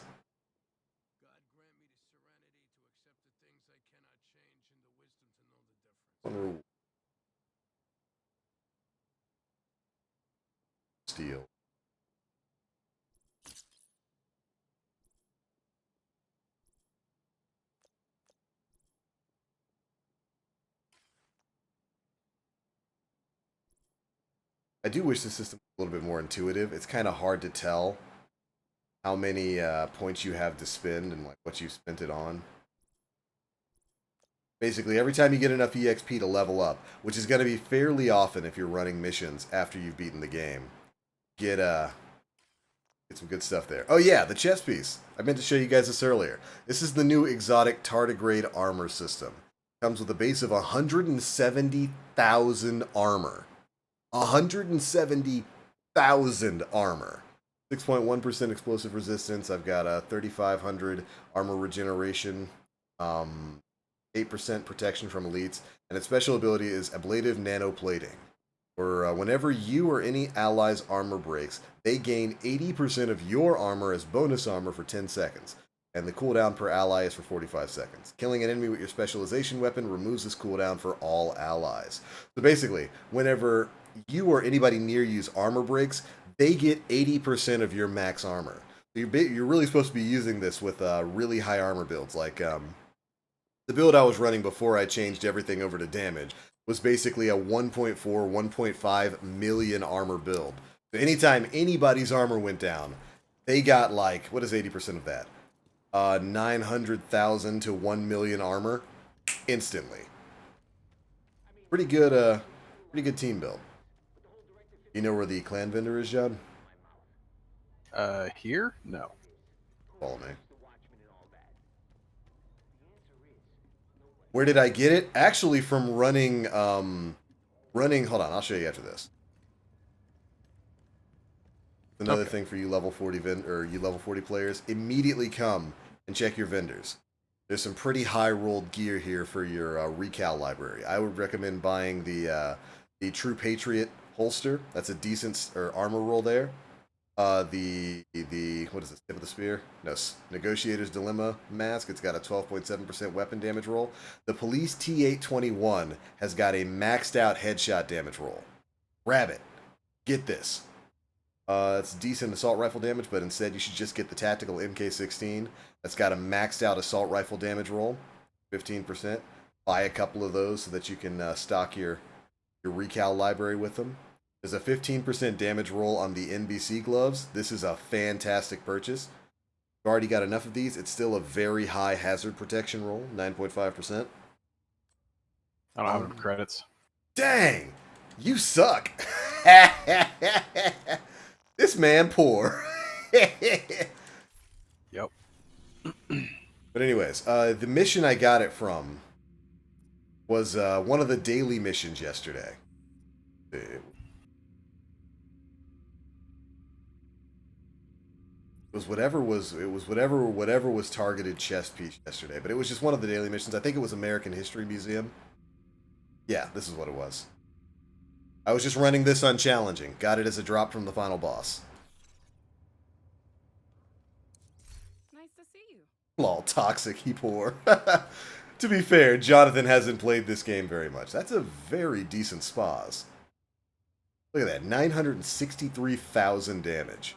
Steel. I do wish the system was a little bit more intuitive. It's kind of hard to tell how many points you have to spend and like what you spent it on. Basically, every time you get enough EXP to level up, which is going to be fairly often if you're running missions after you've beaten the game, get some good stuff there. Oh yeah, the chest piece. I meant to show you guys this earlier. This is the new exotic tardigrade armor system. Comes with a base of 170,000 armor. 170,000 armor. 6.1% explosive resistance. I've got a 3,500 armor regeneration. 8% protection from elites. And its special ability is ablative nanoplating. For whenever you or any ally's armor breaks, they gain 80% of your armor as bonus armor for 10 seconds. And the cooldown per ally is for 45 seconds. Killing an enemy with your specialization weapon removes this cooldown for all allies. So basically, whenever you or anybody near you's armor breaks, they get 80% of your max armor. So you're really supposed to be using this with really high armor builds. Like the build I was running before I changed everything over to damage, was basically a 1.4, 1.5 million armor build. So anytime anybody's armor went down, they got like, what is 80% of that? 900,000 to 1 million armor instantly. Pretty good team build. You know where the clan vendor is, Judd? Here? No. Follow me. Where did I get it? Actually, from running, hold on, I'll show you after this. Another thing for you level 40 you level 40 players, immediately come and check your vendors. There's some pretty high rolled gear here for your recal library. I would recommend buying the True Patriot holster. That's a decent armor roll there. The what is this? Tip of the spear? No, Negotiator's Dilemma mask. It's got a 12.7% weapon damage roll. The Police T821 has got a maxed out headshot damage roll. Grab it. Get this. It's decent assault rifle damage, but instead you should just get the tactical MK16. That's got a maxed out assault rifle damage roll, 15%. Buy a couple of those so that you can stock your recal library with them. There's a 15% damage roll on the NBC gloves. This is a fantastic purchase. You've already got enough of these. It's still a very high hazard protection roll, 9.5%. I don't have enough credits. Dang! You suck! This man poor. Yep. But anyways, the mission I got it from was one of the daily missions yesterday. It was whatever was targeted chest piece yesterday, but it was just one of the daily missions. I think it was American History Museum. Yeah, this is what it was. I was just running this unchallenging. Got it as a drop from the final boss. Nice to see you. Lol, toxic, he poor. To be fair, Jonathan hasn't played this game very much. That's a very decent spaz. Look at that, 963,000 damage.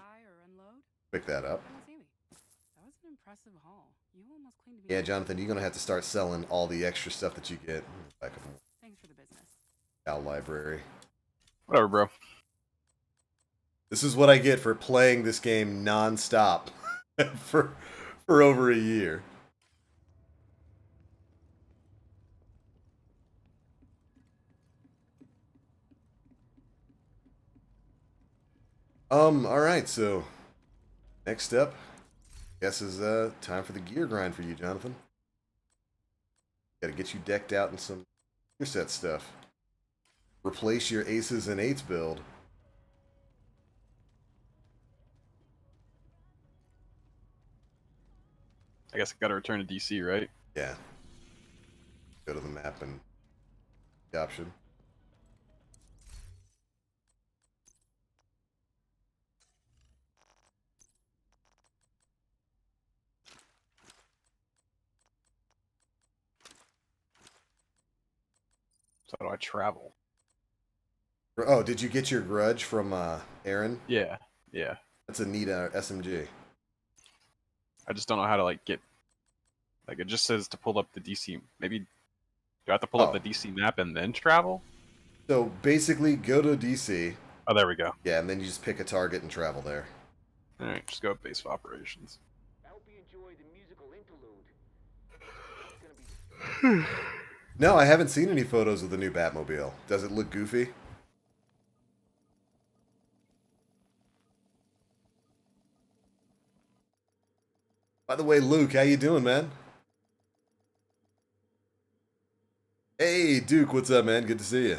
Pick that up. That was an impressive haul. You almost cleaned me. Yeah, Jonathan, you're gonna have to start selling all the extra stuff that you get. Thanks for the business. Our library. Whatever, bro. This is what I get for playing this game non-stop for over a year. Alright, so next up, I guess is time for the gear grind for you, Jonathan. Gotta get you decked out in some gear set stuff. Replace your aces and eights build. I guess I gotta return to DC, right? Yeah. Go to the map and the option. So how do I travel? Oh, did you get your grudge from Aaron? Yeah, yeah. That's a neat SMG. I just don't know how to like get. Like it just says to pull up the DC. Maybe do I have to pull up the DC map and then travel? So basically, go to DC. Oh, there we go. Yeah, and then you just pick a target and travel there. All right, just go with base of operations. I hope you enjoy the musical interlude. No, I haven't seen any photos of the new Batmobile. Does it look goofy? By the way, Luke, how you doing, man? Hey, Duke, what's up, man? Good to see you.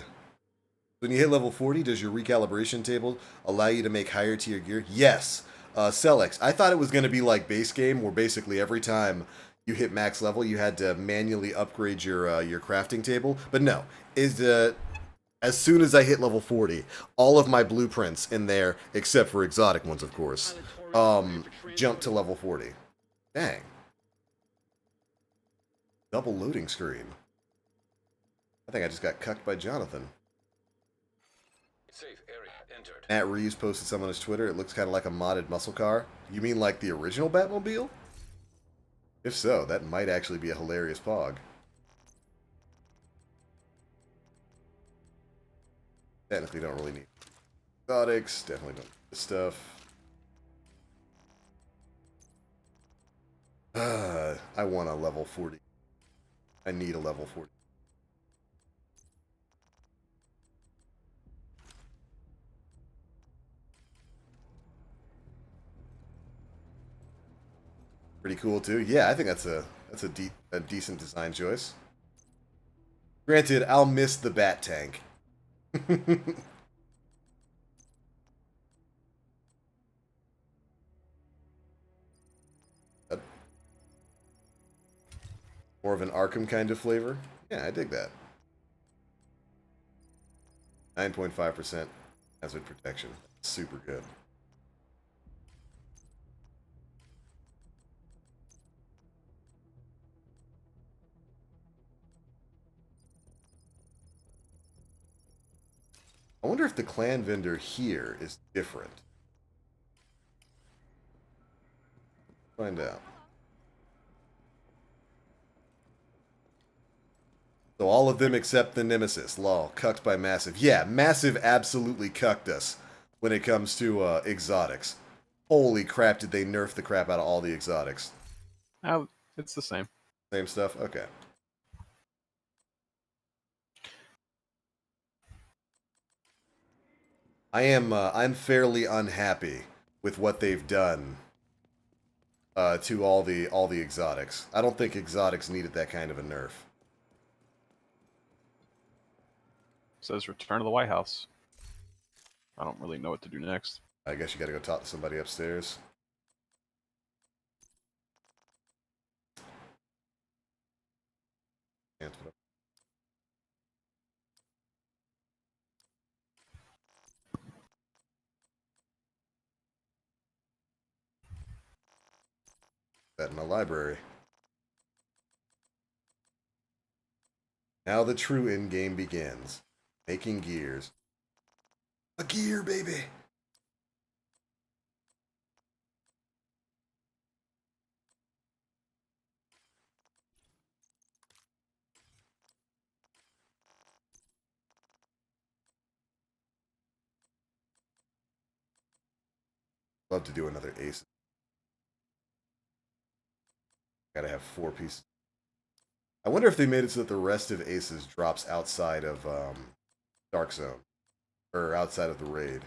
When you hit level 40, does your recalibration table allow you to make higher tier gear? Yes. Celex, I thought it was going to be like base game, where basically every time you hit max level, you had to manually upgrade your crafting table. But no, as soon as I hit level 40, all of my blueprints in there, except for exotic ones, of course, jump to level 40. Dang. Double loading screen. I think I just got cucked by Jonathan. Safe area entered. Matt Reeves posted some on his Twitter. It looks kind of like a modded muscle car. You mean like the original Batmobile? If so, that might actually be a hilarious pog. Technically don't really need exotics. Definitely don't need this stuff. I want a level 40. I need a level 40. Pretty cool too. Yeah, I think that's a decent design choice. Granted, I'll miss the bat tank. More of an Arkham kind of flavor. Yeah, I dig that. 9.5% hazard protection. Super good. I wonder if the clan vendor here is different. Find out. So all of them except the Nemesis. Lol. Cucked by Massive. Yeah, Massive absolutely cucked us when it comes to exotics. Holy crap, did they nerf the crap out of all the exotics. Oh, it's the same. Same stuff? Okay. I'm fairly unhappy with what they've done to all the exotics. I don't think exotics needed that kind of a nerf. Says return to the White House. I don't really know what to do next. I guess you gotta go talk to somebody upstairs. That in my library. Now the true in-game begins. Making gears. A gear, baby! Love to do another ace. Gotta have 4 pieces. I wonder if they made it so that the rest of aces drops outside of Dark Zone. Or outside of the raid.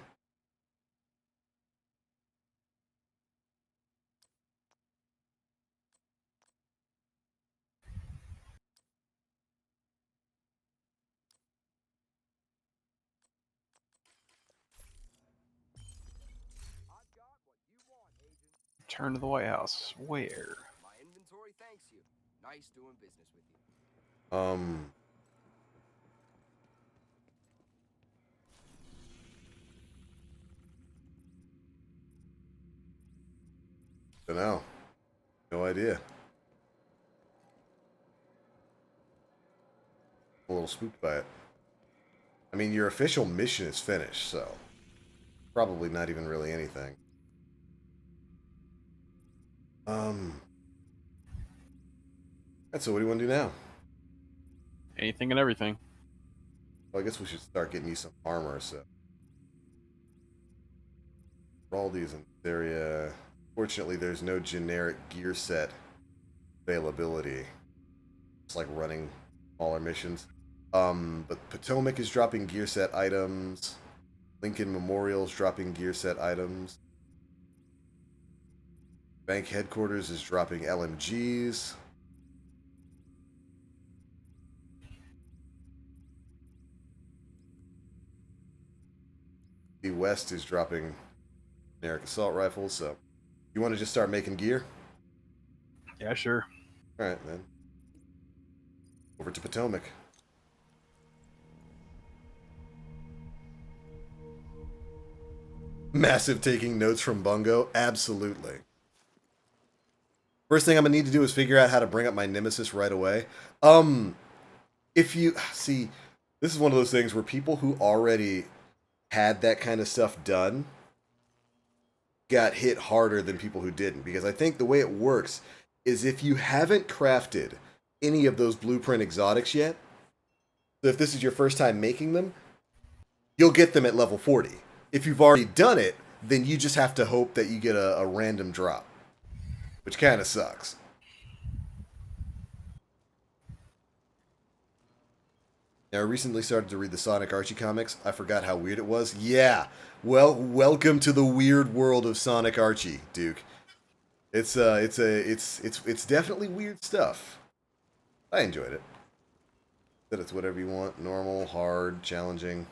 Return to the White House. Where? My inventory thanks you. Nice doing business with you. Don't know. No idea. I'm a little spooked by it. I mean, your official mission is finished, so probably not even really anything. So what do you want to do now? Anything and everything. Well, I guess we should start getting you some armor, so. All these in this area. Fortunately, there's no generic gear set availability. It's like running smaller missions. But Potomac is dropping gear set items. Lincoln Memorial's dropping gear set items. Bank headquarters is dropping LMGs. The West is dropping generic assault rifles, so you want to just start making gear? Yeah, sure. Alright, then. Over to Potomac. Massive taking notes from Bungo? Absolutely. First thing I'm going to need to do is figure out how to bring up my Nemesis right away. If you... See, this is one of those things where people who already had that kind of stuff done got hit harder than people who didn't. Because I think the way it works is if you haven't crafted any of those blueprint exotics yet, so if this is your first time making them, you'll get them at level 40. If you've already done it, then you just have to hope that you get a random drop, which kind of sucks. Now, I recently started to read the Sonic Archie comics. I forgot how weird it was. Yeah, well, welcome to the weird world of Sonic Archie, Duke. It's definitely weird stuff. I enjoyed it. That it's whatever you want: normal, hard, challenging.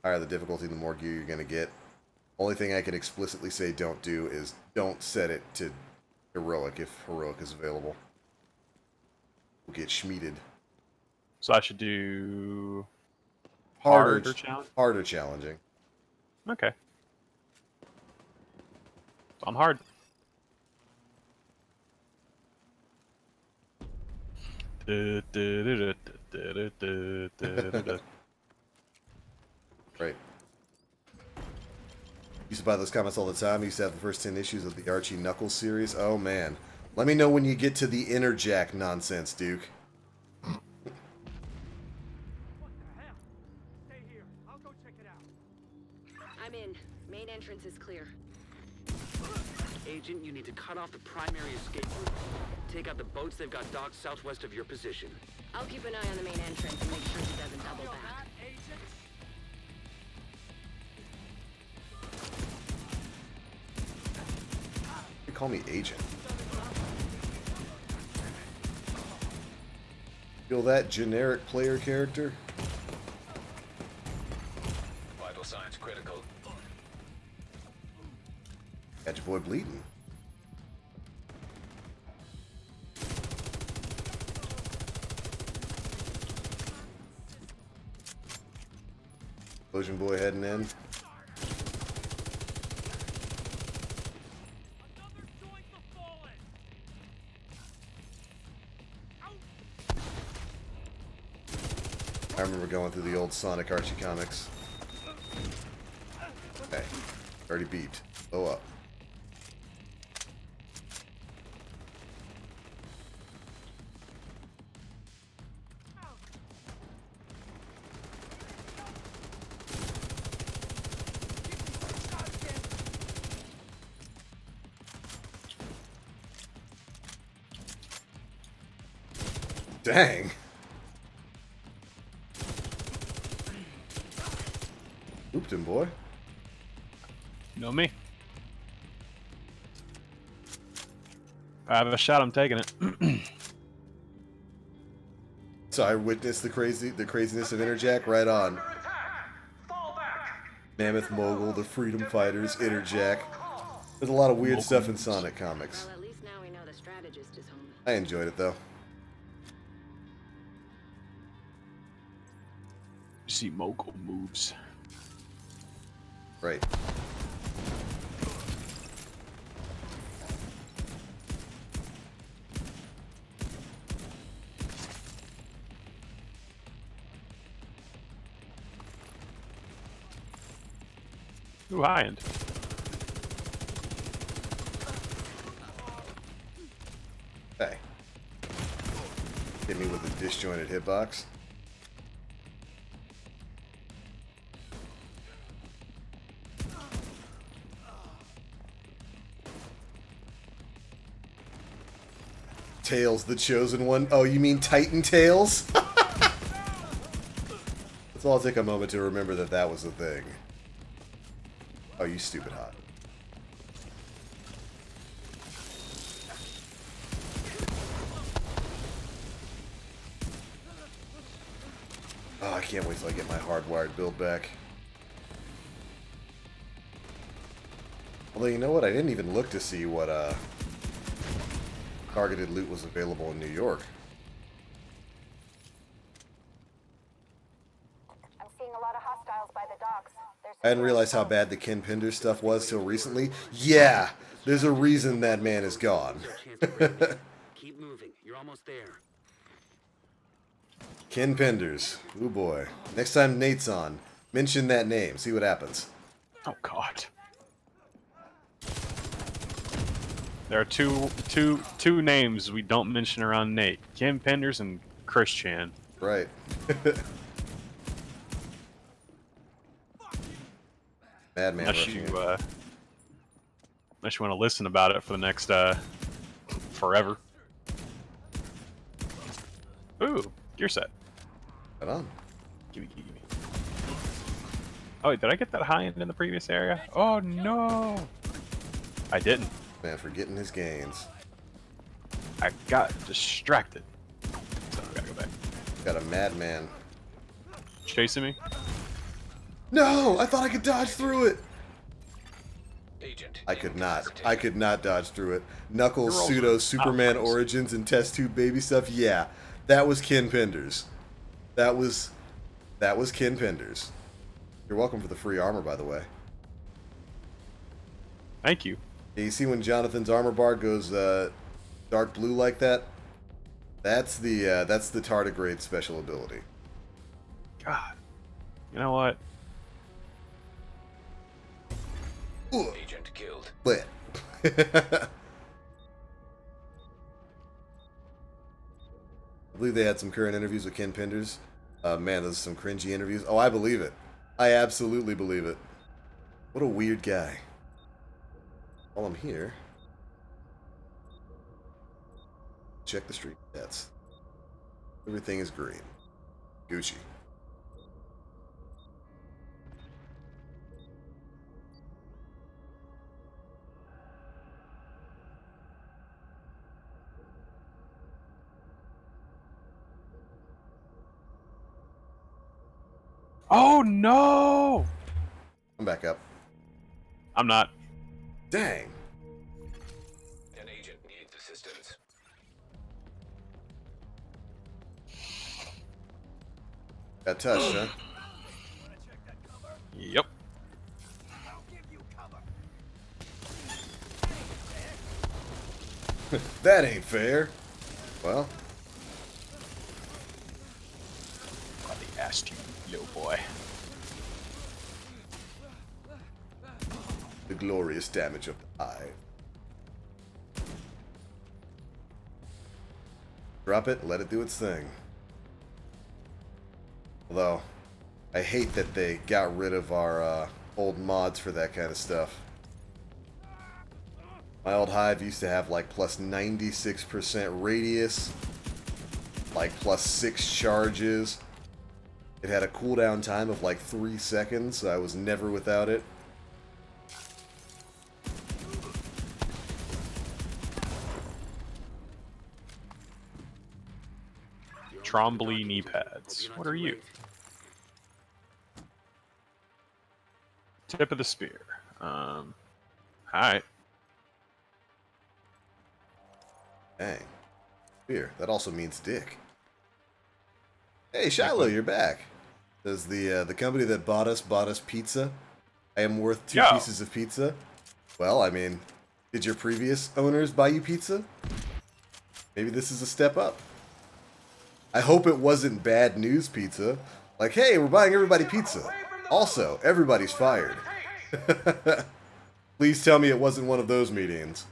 Higher the difficulty, the more gear you're gonna get. Only thing I can explicitly say don't do is don't set it to heroic if heroic is available. We'll get schmeated. So I should do Harder challenge? Harder challenging. Okay. So I'm hard. Right. Used to buy those comics all the time. Used to have the first 10 issues of the Archie Knuckles series. Oh, man. Let me know when you get to the Interjack nonsense, Duke. What the hell? Stay here. I'll go check it out. I'm in. Main entrance is clear. Agent, you need to cut off the primary escape route. Take out the boats. They've got docks southwest of your position. I'll keep an eye on the main entrance and make sure he doesn't double back. You call me Agent. Feel that generic player character? Vital signs critical. Got your boy bleeding. Explosion boy heading in. I remember going through the old Sonic Archie comics. Okay. Already beeped. Blow up. Dang. Ooped him, boy. You know me. If I have a shot, I'm taking it. So I witnessed the craziness of Interjack. Right on. Mammoth Mogul, the Freedom Fighters, Interjack. There's a lot of weird stuff in Sonic comics. Well, at least now we know the strategist is home. I enjoyed it though. You see mogul moves. Right. Ooh, high end. Hey. Hit me with a disjointed hitbox. Tails, the chosen one. Oh, you mean Titan Tails? Let's all take a moment to remember that that was a thing. Oh, you stupid hot. Oh, I can't wait till I get my hardwired build back. Although, you know what? I didn't even look to see what targeted loot was available in New York. I'm seeing a lot of hostiles by the docks. I didn't realize how bad the Ken Pinder stuff was till recently. Yeah, there's a reason that man is gone. Keep moving. You're almost there. Ken Penders. Ooh boy. Next time Nate's on, mention that name. See what happens. Oh God. There are two names we don't mention around Nate: Kim Penders and Chris Chan. Right. Madman unless rushing you in. unless you want to listen about it for the next forever. Ooh, gear set. Right on. Gimme. Oh, wait, did I get that high end in the previous area? Oh no, I didn't. Man, forgetting his gains. I got distracted. So I gotta go back. Got a madman. Chasing me? No! I thought I could dodge through it! Agent. I could not. I could not dodge through it. Knuckles, You're Pseudo, also Superman not Origins, and Test Tube baby stuff. Yeah, that was Ken Penders. That was Ken Penders. You're welcome for the free armor, by the way. Thank you. Yeah, you see when Jonathan's armor bar goes dark blue like that? That's the tardigrade special ability. God. You know what? Ugh. Agent killed. But I believe they had some current interviews with Ken Penders. Man, those are some cringy interviews. Oh, I believe it. I absolutely believe it. What a weird guy. While I'm here, check the street stats. Everything is green. Gucci. Oh no! I'm back up. I'm not. Dang. An agent needs assistance. Got touched, huh? Yep. That ain't fair. Well, Probably asked you, little boy. the glorious damage of the eye. Drop it, let it do its thing. Although, I hate that they got rid of our old mods for that kind of stuff. My old hive used to have like plus 96% radius, like plus 6 charges. It had a cooldown time of like 3 seconds, so I was never without it. Trombley knee pads. What are you? Tip of the spear. Alright. Dang. Spear. That also means dick. Hey, Shiloh, you're back. Does the company that bought us pizza? I am worth 2 pieces of pizza. Well, I mean, did your previous owners buy you pizza? Maybe this is a step up. I hope it wasn't bad news pizza. Like, hey, we're buying everybody pizza. Also, everybody's fired. Please tell me it wasn't one of those meetings.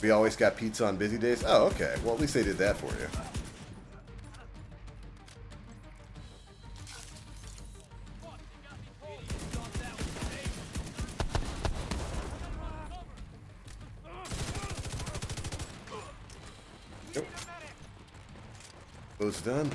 We always got pizza on busy days? Oh, okay. Well, at least they did that for you. Nope. Boat's done.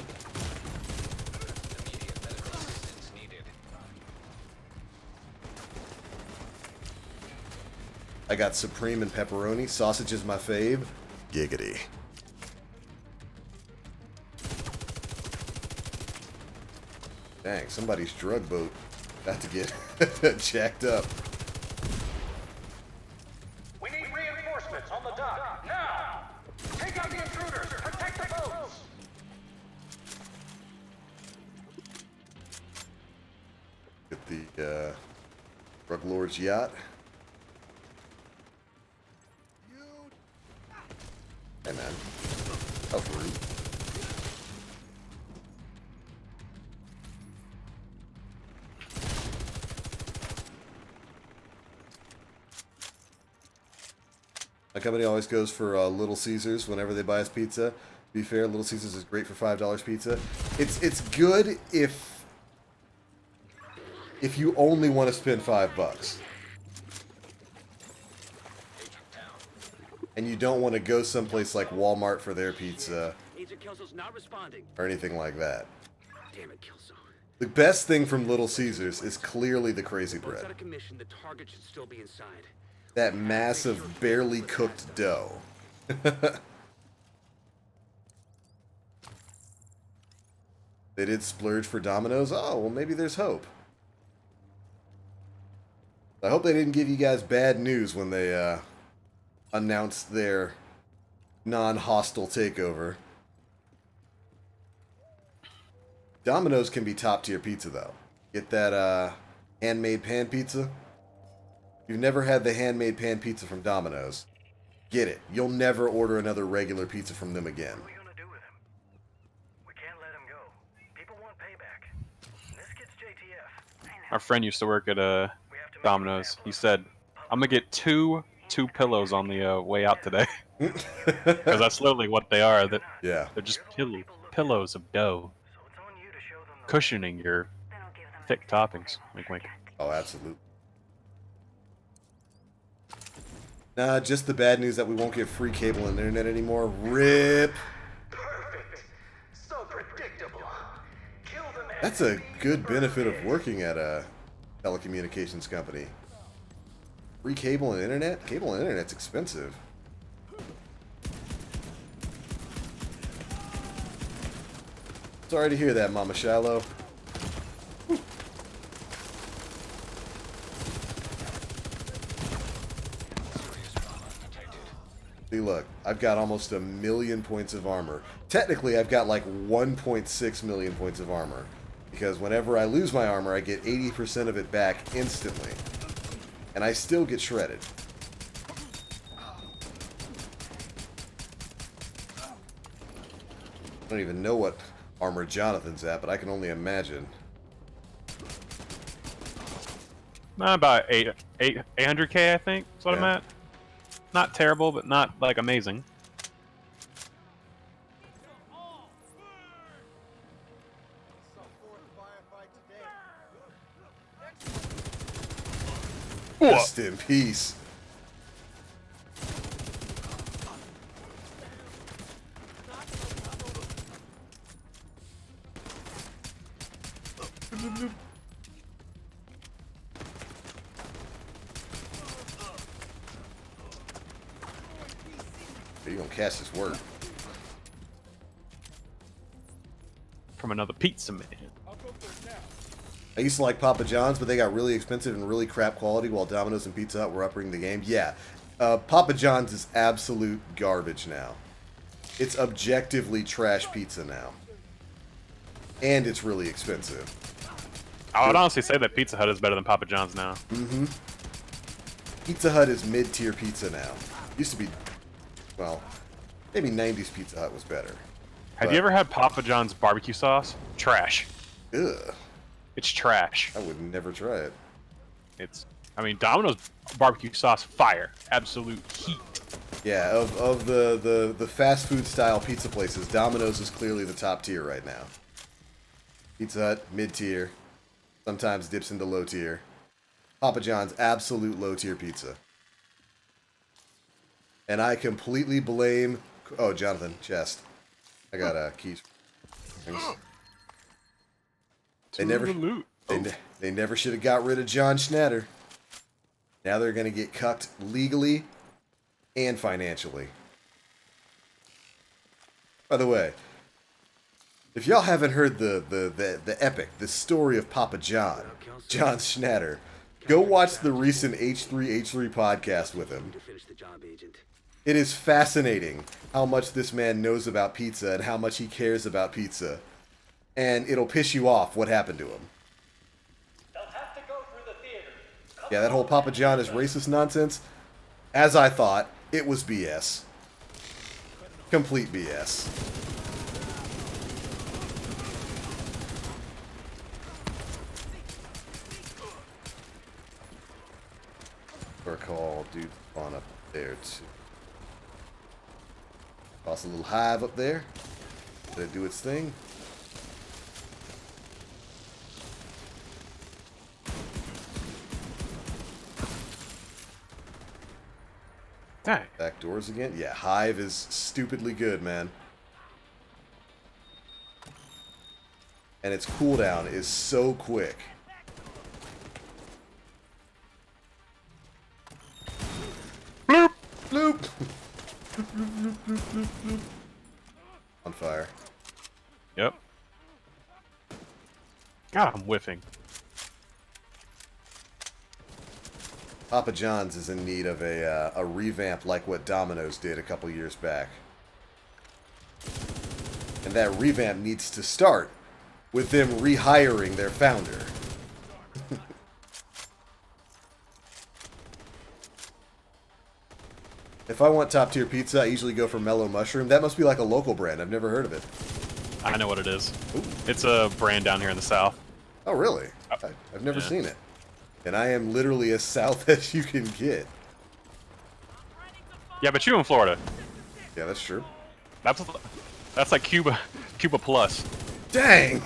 I got supreme and pepperoni. Sausage is my fave. Giggity. Dang, somebody's drug boat about to get jacked up. We need reinforcements on the dock, now! Take out the intruders! Protect the boats! Get the drug lord's yacht. Hey man. Oh, rude. My company always goes for Little Caesars whenever they buy us pizza. To be fair, Little Caesars is great for $5 pizza. It's good if you only want to spend $5. And you don't want to go someplace like Walmart for their pizza or anything like that. Damn it, Kelso. The best thing from Little Caesars is clearly the crazy bread. Out of commission, the target should still be inside. That massive, barely cooked dough. They did splurge for Domino's? Oh, well, maybe there's hope. I hope they didn't give you guys bad news when they announced their non-hostile takeover. Domino's can be top-tier pizza, though. Get that handmade pan pizza. If you've never had the handmade pan pizza from Domino's, get it. You'll never order another regular pizza from them again. What are we gonna do with him? We can't let him go. People want payback. This kid's JTF. Our friend used to work at Domino's. He said, "I'm gonna get two pillows on the way out today," because that's literally what they are. Yeah, they're just pillows of dough, cushioning your thick toppings. Wink, wink. Oh, absolutely. Nah, just the bad news that we won't get free cable and internet anymore. RIP. Perfect. So predictable. Kill the man. That's a good benefit of working at a telecommunications company. Free cable and internet? Cable and internet's expensive. Sorry to hear that, Mama Shiloh. See, look, I've got almost 1 million points of armor. Technically, I've got like 1.6 million points of armor. Because whenever I lose my armor, I get 80% of it back instantly. And I still get shredded. I don't even know what armor Jonathan's at, but I can only imagine. About 800k, I think. That's what I'm Yeah. at. Not terrible, but not like amazing. Rest in peace. You gonna cast this word From another pizza man. I used to like Papa John's, but they got really expensive and really crap quality while Domino's and Pizza Hut were upping the game. Yeah, Papa John's is absolute garbage now. It's objectively trash pizza now. And it's really expensive. I would honestly say that Pizza Hut is better than Papa John's now. Mm-hmm. Pizza Hut is mid-tier pizza now. Used to be, well, maybe 90s Pizza Hut was better. Have you ever had Papa John's barbecue sauce? Trash. Ugh. It's trash. I would never try it. I mean, Domino's barbecue sauce, fire. Absolute heat. Yeah, of the fast food style pizza places, Domino's is clearly the top tier right now. Pizza Hut, mid-tier. Sometimes dips into low tier. Papa John's, absolute low tier pizza. And I completely blame... Oh, Jonathan, chest. I got keys. They never should have got rid of John Schnatter. Now they're going to get cucked legally and financially. By the way, if y'all haven't heard the epic, the story of Papa John, John Schnatter, go watch the recent H3H3 podcast with him. It is fascinating how much this man knows about pizza and how much he cares about pizza. And it'll piss you off what happened to him. Yeah, that whole Papa John is racist nonsense. As I thought, it was BS. Complete BS. Or call dude spawn up there too. Toss a little hive up there. Let it do its thing. Dang. Back doors again. Yeah, hive is stupidly good, man. And its cooldown is so quick. Bloop! Bloop! On fire. Yep. God, I'm whiffing. Papa John's is in need of a revamp like what Domino's did a couple years back. And that revamp needs to start with them rehiring their founder. If I want top tier pizza, I usually go for Mellow Mushroom. That must be like a local brand. I've never heard of it. I know what it is. Ooh. It's a brand down here in the South. Oh, really? I've never seen it. And I am literally as south as you can get. Yeah, but you in Florida. Yeah, that's true. That's like Cuba plus. Dang!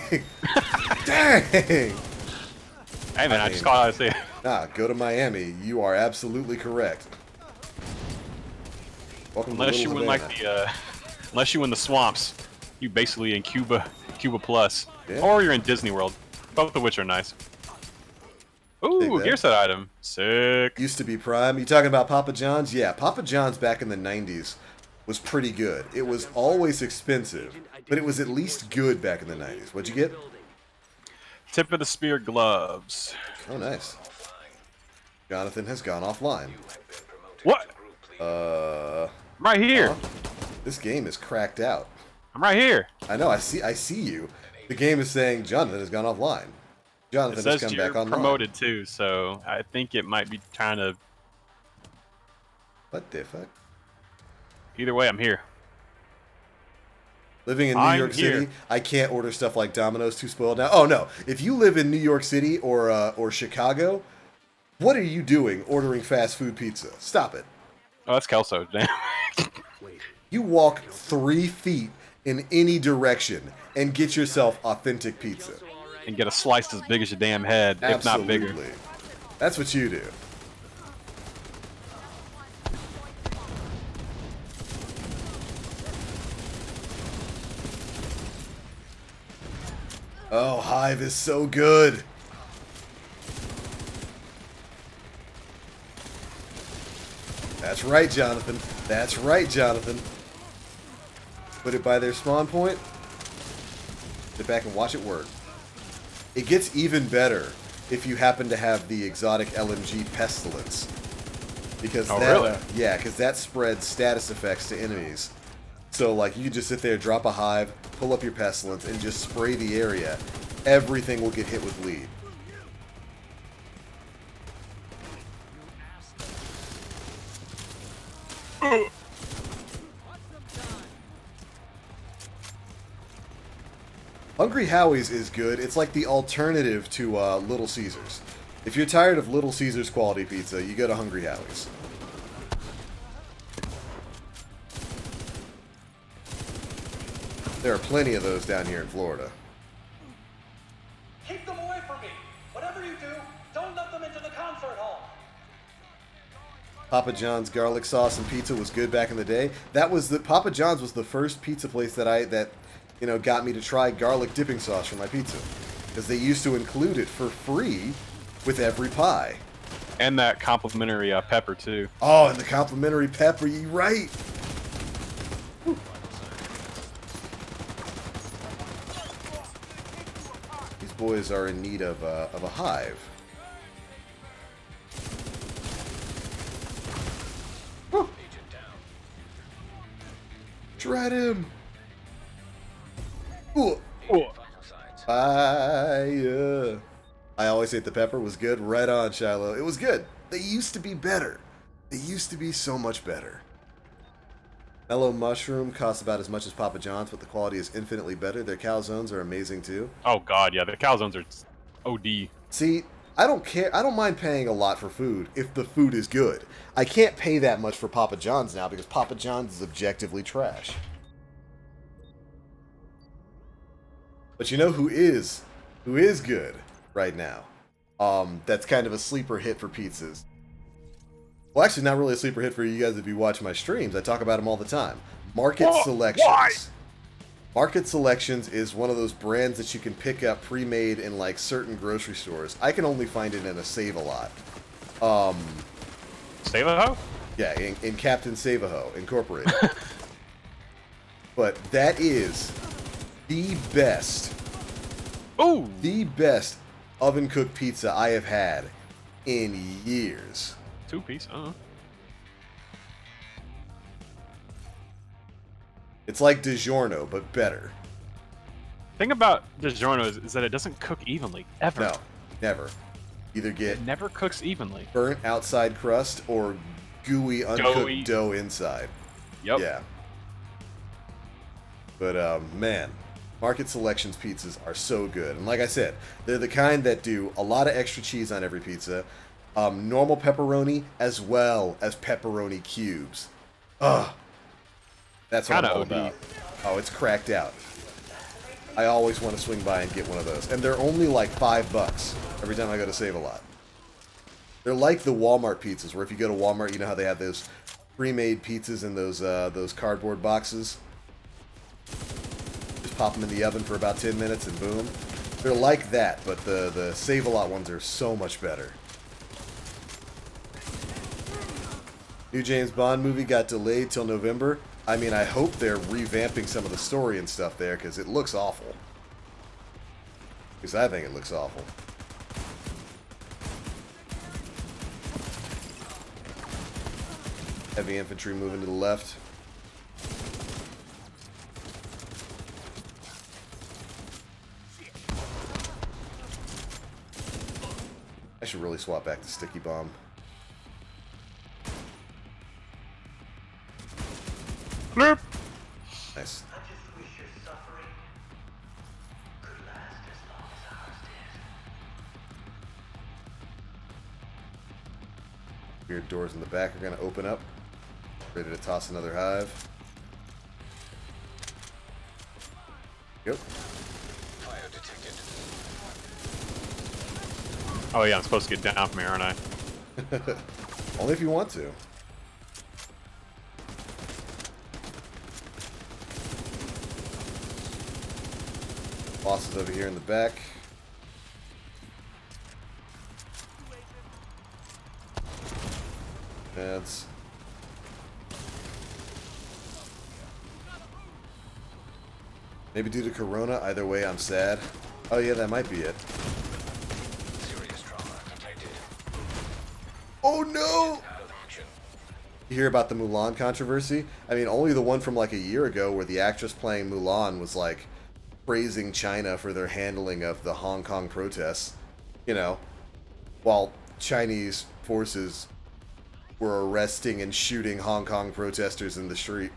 Dang! Hey man, I just called out to say it. Nah, go to Miami. You are absolutely correct. Welcome Unless to you Little in Havana. like unless you in the swamps, you basically in Cuba plus, Yeah. or you're in Disney World, both of which are nice. Ooh, gear set item, sick. Used to be Prime. You talking about Papa John's? Yeah, Papa John's back in the 90s was pretty good. It was always expensive, but it was at least good back in the 90s. What'd you get? Tip of the spear gloves. Oh, nice. Jonathan has gone offline. What? I'm right here. This game is cracked out. I'm right here. I know. I see you. The game is saying Jonathan has gone offline. Jonathan It says has come you're back online. promoted too, so I think it might be trying to. What the fuck? Either way, I'm here. Living in New I'm York here. City, I can't order stuff like Domino's, too spoiled now. Oh no! If you live in New York City or Chicago, what are you doing ordering fast food pizza? Stop it! Oh, that's Kelso. Damn. You walk 3 feet in any direction and get yourself authentic pizza. And get a slice as big as your damn head, if not bigger. Absolutely. That's what you do. Oh, Hive is so good. That's right, Jonathan. That's right, Jonathan. Put it by their spawn point. Sit back and watch it work. It gets even better if you happen to have the exotic LMG Pestilence. Because yeah, because that spreads status effects to enemies. So like you just sit there, drop a hive, pull up your Pestilence, and just spray the area. Everything will get hit with bleed. Hungry Howie's is good. It's like the alternative to Little Caesars. If you're tired of Little Caesars quality pizza, you go to Hungry Howie's. There are plenty of those down here in Florida. Keep them away from me. Whatever you do, don't let them into the concert hall. Papa John's garlic sauce and pizza was good back in the day. Papa John's was the first pizza place that got me to try garlic dipping sauce for my pizza, because they used to include it for free with every pie. And that complimentary pepper too. Oh, and the complimentary pepper. You right. Whew. These boys are in need of a hive. Whew. Shred him. Ooh. Ooh. Fire. I always say the pepper was good. Right on, Shiloh. It was good. They used to be better. They used to be so much better. Mellow Mushroom costs about as much as Papa John's, but the quality is infinitely better. Their calzones are amazing too. Oh god, yeah, the calzones are OD. See, I don't care. I don't mind paying a lot for food if the food is good. I can't pay that much for Papa John's now because Papa John's is objectively trash. But you know who is good right now? That's kind of a sleeper hit for pizzas. Well, actually, not really a sleeper hit for you guys if you watch my streams. I talk about them all the time. Market Selections. Why? Market Selections is one of those brands that you can pick up pre-made in like certain grocery stores. I can only find it in a Save-A-Lot. Save-A-Ho? Yeah, in Captain Save-A-Ho Incorporated. But that is the best, the best oven-cooked pizza I have had in years. 2-piece, It's like DiGiorno, but better. Thing about DiGiorno is that it doesn't cook evenly, ever. No, never. Either get It never cooks evenly. burnt outside crust or gooey, uncooked dough inside. Yep. Yeah. But, man, Market Selections pizzas are so good. And like I said, they're the kind that do a lot of extra cheese on every pizza, normal pepperoni, as well as pepperoni cubes. Ugh. That's what I'm all about. Oh, it's cracked out. I always want to swing by and get one of those. And they're only like $5 every time I go to Save-A-Lot. They're like the Walmart pizzas, where if you go to Walmart, you know how they have those pre-made pizzas in those cardboard boxes? Just pop them in the oven for about 10 minutes and boom. They're like that, but the Save-A-Lot ones are so much better. New James Bond movie got delayed till November. I mean, I hope they're revamping some of the story and stuff there, because it looks awful. Because I think it looks awful. Heavy infantry moving to the left. I should really swap back to Sticky Bomb. Bloop. Nice. Weird doors in the back are going to open up. Ready to toss another hive. Yep. Fire detected. Oh yeah, I'm supposed to get down from here, aren't I? Only if you want to. Boss is over here in the back. That's maybe due to Corona. Either way, I'm sad. Oh yeah, that might be it. Serious trauma detected. Oh no! You hear about the Mulan controversy? I mean, only the one from like a year ago where the actress playing Mulan was like praising China for their handling of the Hong Kong protests, you know, while Chinese forces were arresting and shooting Hong Kong protesters in the street.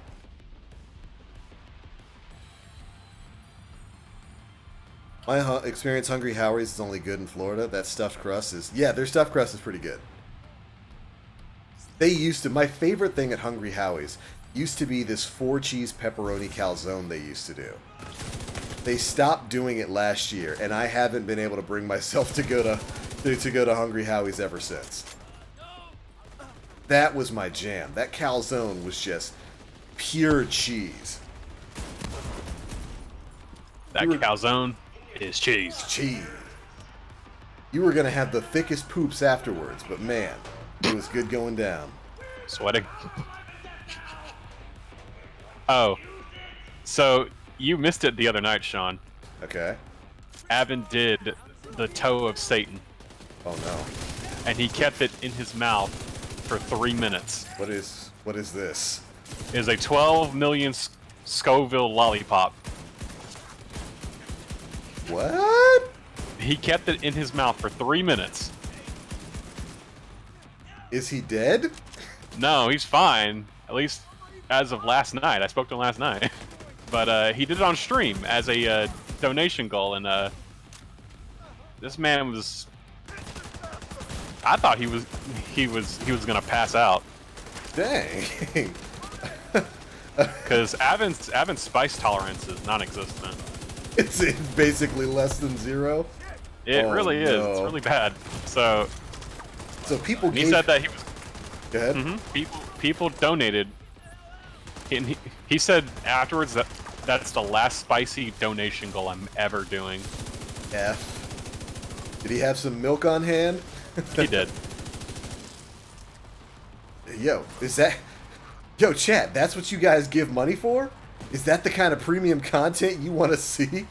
My experience, Hungry Howie's is only good in Florida. That stuffed crust is... Yeah, their stuffed crust is pretty good. They used to... My favorite thing at Hungry Howie's used to be this 4-cheese pepperoni calzone they used to do. They stopped doing it last year, and I haven't been able to bring myself to go to Hungry Howie's ever since. That was my jam. That calzone was just pure cheese. That calzone is cheese. Cheese. You were gonna have the thickest poops afterwards, but man, it was good going down. Sweating. Oh, so you missed it the other night, Sean. Okay. Avin did the toe of Satan. Oh no. And he kept it in his mouth for 3 minutes. What is this? It is a 12 million Scoville lollipop. What? He kept it in his mouth for 3 minutes. Is he dead? No, he's fine. At least as of last night. I spoke to him last night. But he did it on stream as a donation goal, and this man was I thought he was gonna pass out. Dang. Because Avin's spice tolerance is non-existent. It's basically less than 0. It really is. No. It's really bad. So people. He said that he was. Go ahead. People donated. And he said afterwards that that's the last spicy donation goal I'm ever doing. Did he have some milk on hand? He did. Yo, Yo, chat, that's what you guys give money for? Is that the kind of premium content you want to see?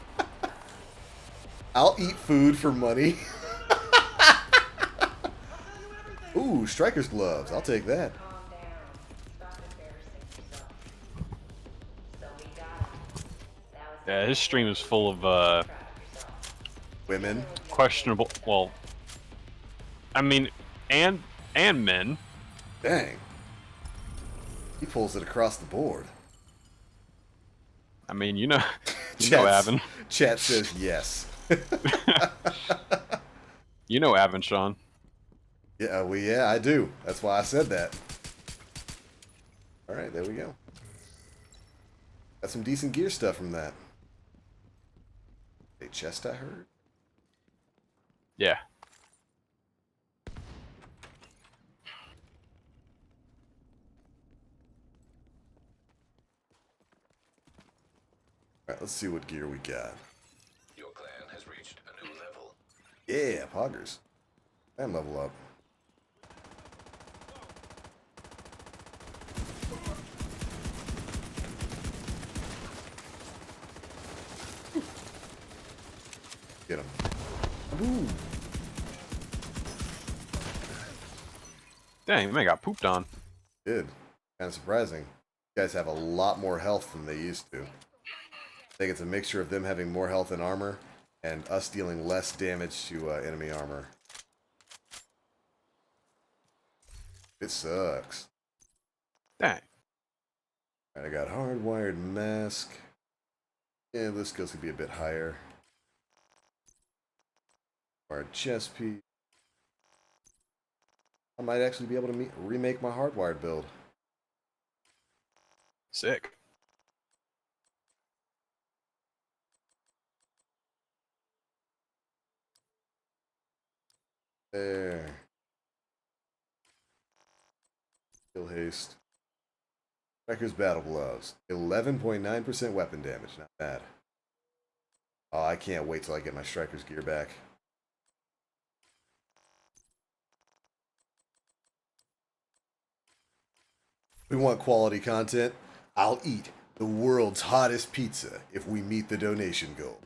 I'll eat food for money. Ooh, striker's gloves. I'll take that. Yeah, his stream is full of women. Questionable. Well, I mean, and men. Dang. He pulls it across the board. I mean, you know Avin. Chat says yes. You know Avin, Sean. Yeah, yeah, I do. That's why I said that. All right, there we go. Got some decent gear stuff from that. A chest, I heard. Yeah. Alright, let's see what gear we got. Your clan has reached a new level. Yeah, poggers. And level up. Get him. Ooh. Dang, man got pooped on. Did. Kind of surprising. You guys have a lot more health than they used to. I think it's a mixture of them having more health and armor, and us dealing less damage to enemy armor. It sucks. Dang. I got hardwired mask. Yeah, this skills could be a bit higher. Hard chest piece. I might actually be able to remake my hardwired build. Sick. There. Kill haste. Striker's battle gloves. 11.9% weapon damage. Not bad. Oh, I can't wait till I get my Striker's gear back. We want quality content. I'll eat the world's hottest pizza if we meet the donation goal.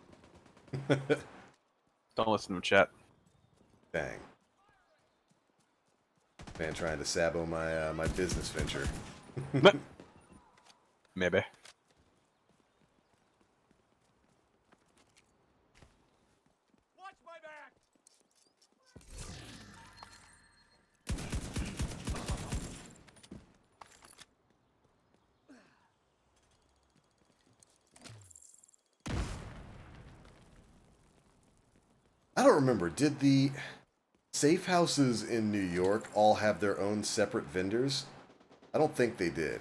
Don't listen to chat. Dang. Man trying to sabo my my business venture. Maybe. Watch my back! I don't remember. Did the safe houses in New York all have their own separate vendors? I don't think they did.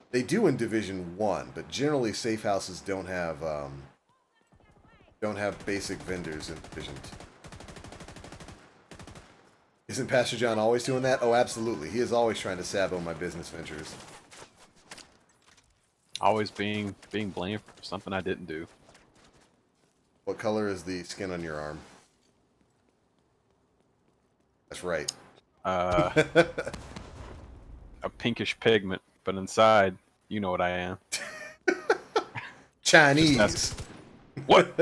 They do in Division 1, but generally safe houses don't have basic vendors in Division 2. Isn't Pastor John always doing that? Oh, absolutely. He is always trying to sabo my business ventures. Always being blamed for something I didn't do. What color is the skin on your arm? That's right. A pinkish pigment, but inside, you know what I am. Chinese. What?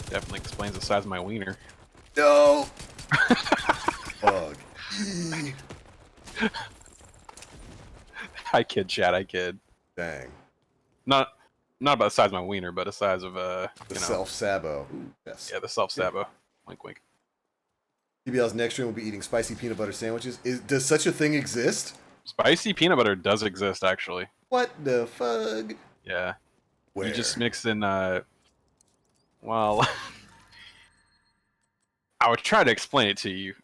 Definitely explains the size of my wiener. No. Bug. I kid, chat. I kid. Dang. Not about the size of my wiener, but the size of the self-sabo. Ooh, yes. Yeah, the self-sabo. Wink, wink. TBL's next stream will be eating spicy peanut butter sandwiches. Does such a thing exist? Spicy peanut butter does exist, actually. What the fuck? Yeah. Where? You just mix in, well... I would try to explain it to you,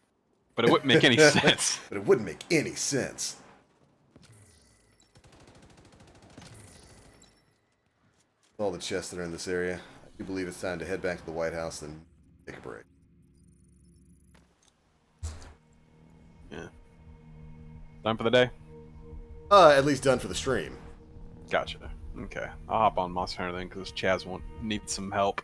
but it wouldn't make any sense. But it wouldn't make any sense. All the chests that are in this area. I do believe it's time to head back to the White House and take a break. Yeah. Done for the day? At least done for the stream. Gotcha. Okay. I'll hop on Monster Hunter then, because Chaz won't need some help.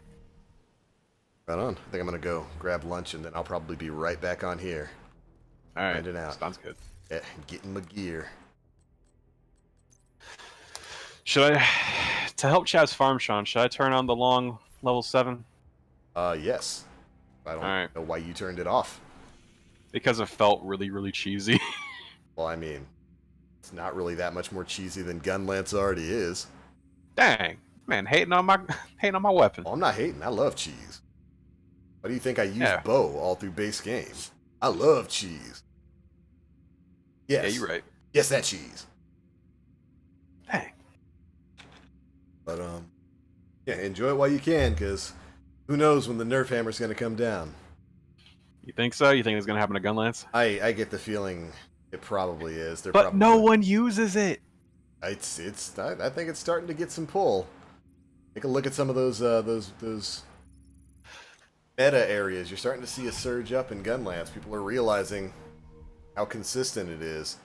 Right on. I think I'm going to go grab lunch, and then I'll probably be right back on here. Alright. Grinding out. Sounds good. Yeah, getting my gear. Should I... To help Chaz farm, Sean, should I turn on the long level 7? Yes. I don't know why you turned it off. Because it felt really, really cheesy. Well, I mean, it's not really that much more cheesy than Gunlance already is. Dang. Man, hating on my weapon. Oh, I'm not hating. I love cheese. Why do you think I use bow all through base game? I love cheese. Yes. Yeah, you're right. Yes, that cheese. Dang. But, yeah, enjoy it while you can, because who knows when the Nerf hammer's going to come down. You think so? You think it's going to happen to Gunlance? I get the feeling it probably is. But no one uses it. I think it's starting to get some pull. Take a look at some of those meta areas. You're starting to see a surge up in Gunlance. People are realizing how consistent it is.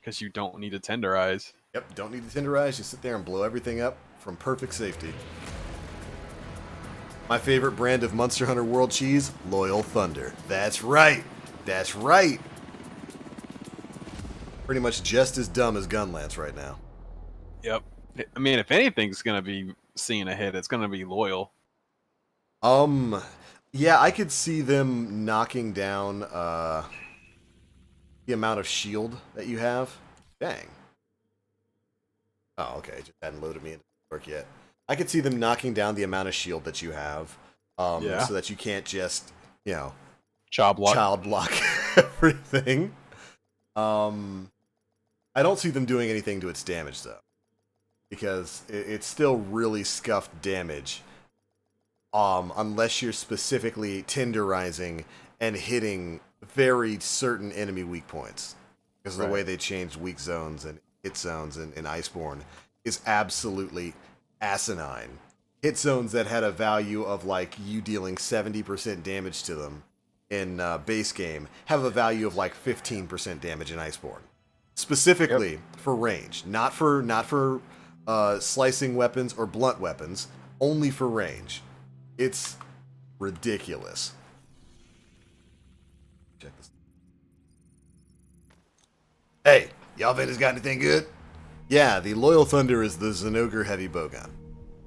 Because you don't need to tenderize. Yep, don't need to tenderize. Just sit there and blow everything up from perfect safety. My favorite brand of Monster Hunter World cheese, Loyal Thunder. That's right. That's right. Pretty much just as dumb as Gunlance right now. Yep. I mean, if anything's going to be seeing a hit, it's going to be Loyal. Yeah, I could see them knocking down the amount of shield that you have. Dang. Oh, okay. Just hadn't loaded me into work yet. I could see them knocking down the amount of shield that you have, so that you can't just, child block everything. I don't see them doing anything to its damage, though, because it's still really scuffed damage, unless you're specifically tenderizing and hitting very certain enemy weak points, because the way they changed weak zones and hit zones in Iceborne is absolutely asinine. Hit zones that had a value of like you dealing 70% damage to them in base game have a value of like 15% damage in Iceborne. Specifically for range, not for slicing weapons or blunt weapons, only for range. It's ridiculous. Check this. Hey, y'all vendors got anything good? Yeah, the Loyal Thunder is the Zinogre heavy bowgun.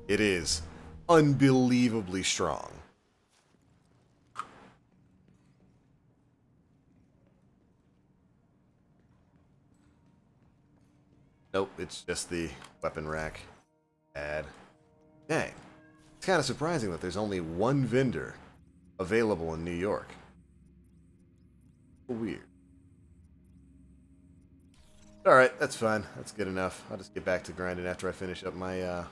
It is unbelievably strong. Nope, it's just the weapon rack. Dang. It's kind of surprising that there's only one vendor available in New York. Weird. Alright, that's fine. That's good enough. I'll just get back to grinding after I finish up my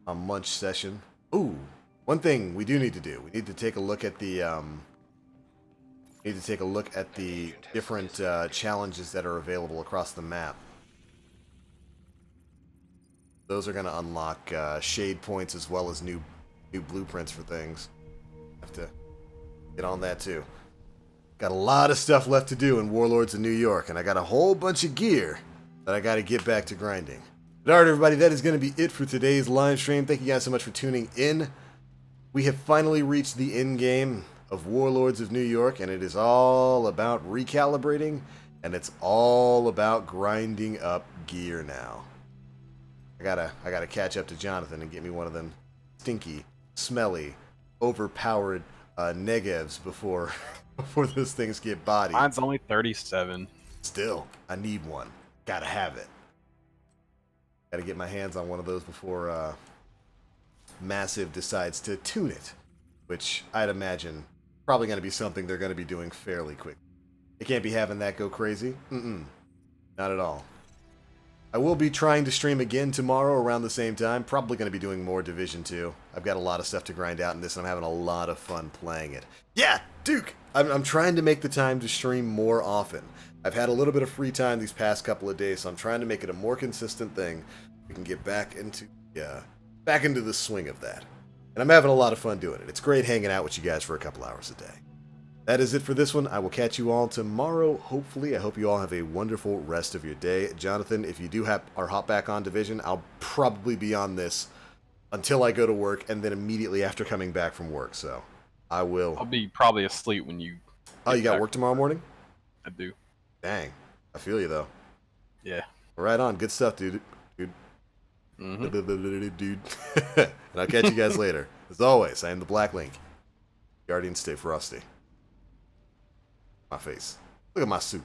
lunch session. Ooh, one thing we do need to do. We need to take a look at the different challenges that are available across the map. Those are going to unlock shade points as well as new blueprints for things. Have to get on that too. Got a lot of stuff left to do in Warlords of New York, and I got a whole bunch of gear that I got to get back to grinding. But alright, everybody, that is going to be it for today's live stream. Thank you guys so much for tuning in. We have finally reached the end game of Warlords of New York, and it is all about recalibrating, and it's all about grinding up gear now. I gotta catch up to Jonathan and get me one of them stinky, smelly, overpowered negevs before those things get bodied. Mine's only 37. Still, I need one. Gotta have it. Gotta get my hands on one of those before Massive decides to tune it, which I'd imagine probably gonna be something they're gonna be doing fairly quick. They can't be having that go crazy. Not at all. I will be trying to stream again tomorrow around the same time. Probably going to be doing more Division 2. I've got a lot of stuff to grind out in this, and I'm having a lot of fun playing it. Yeah, Duke! I'm trying to make the time to stream more often. I've had a little bit of free time these past couple of days, so I'm trying to make it a more consistent thing. We can get back into the swing of that. And I'm having a lot of fun doing it. It's great hanging out with you guys for a couple hours a day. That is it for this one. I will catch you all tomorrow, hopefully. I hope you all have a wonderful rest of your day. Jonathan, if you do hop back on Division, I'll probably be on this until I go to work and then immediately after coming back from work. So I will. I'll be probably asleep when you. Oh, you got work tomorrow morning? I do. Dang. I feel you, though. Yeah. Right on. Good stuff, dude. Dude. And I'll catch you guys later. As always, I am the Black Link. Guardians, stay frosty. My face. Look at my suit.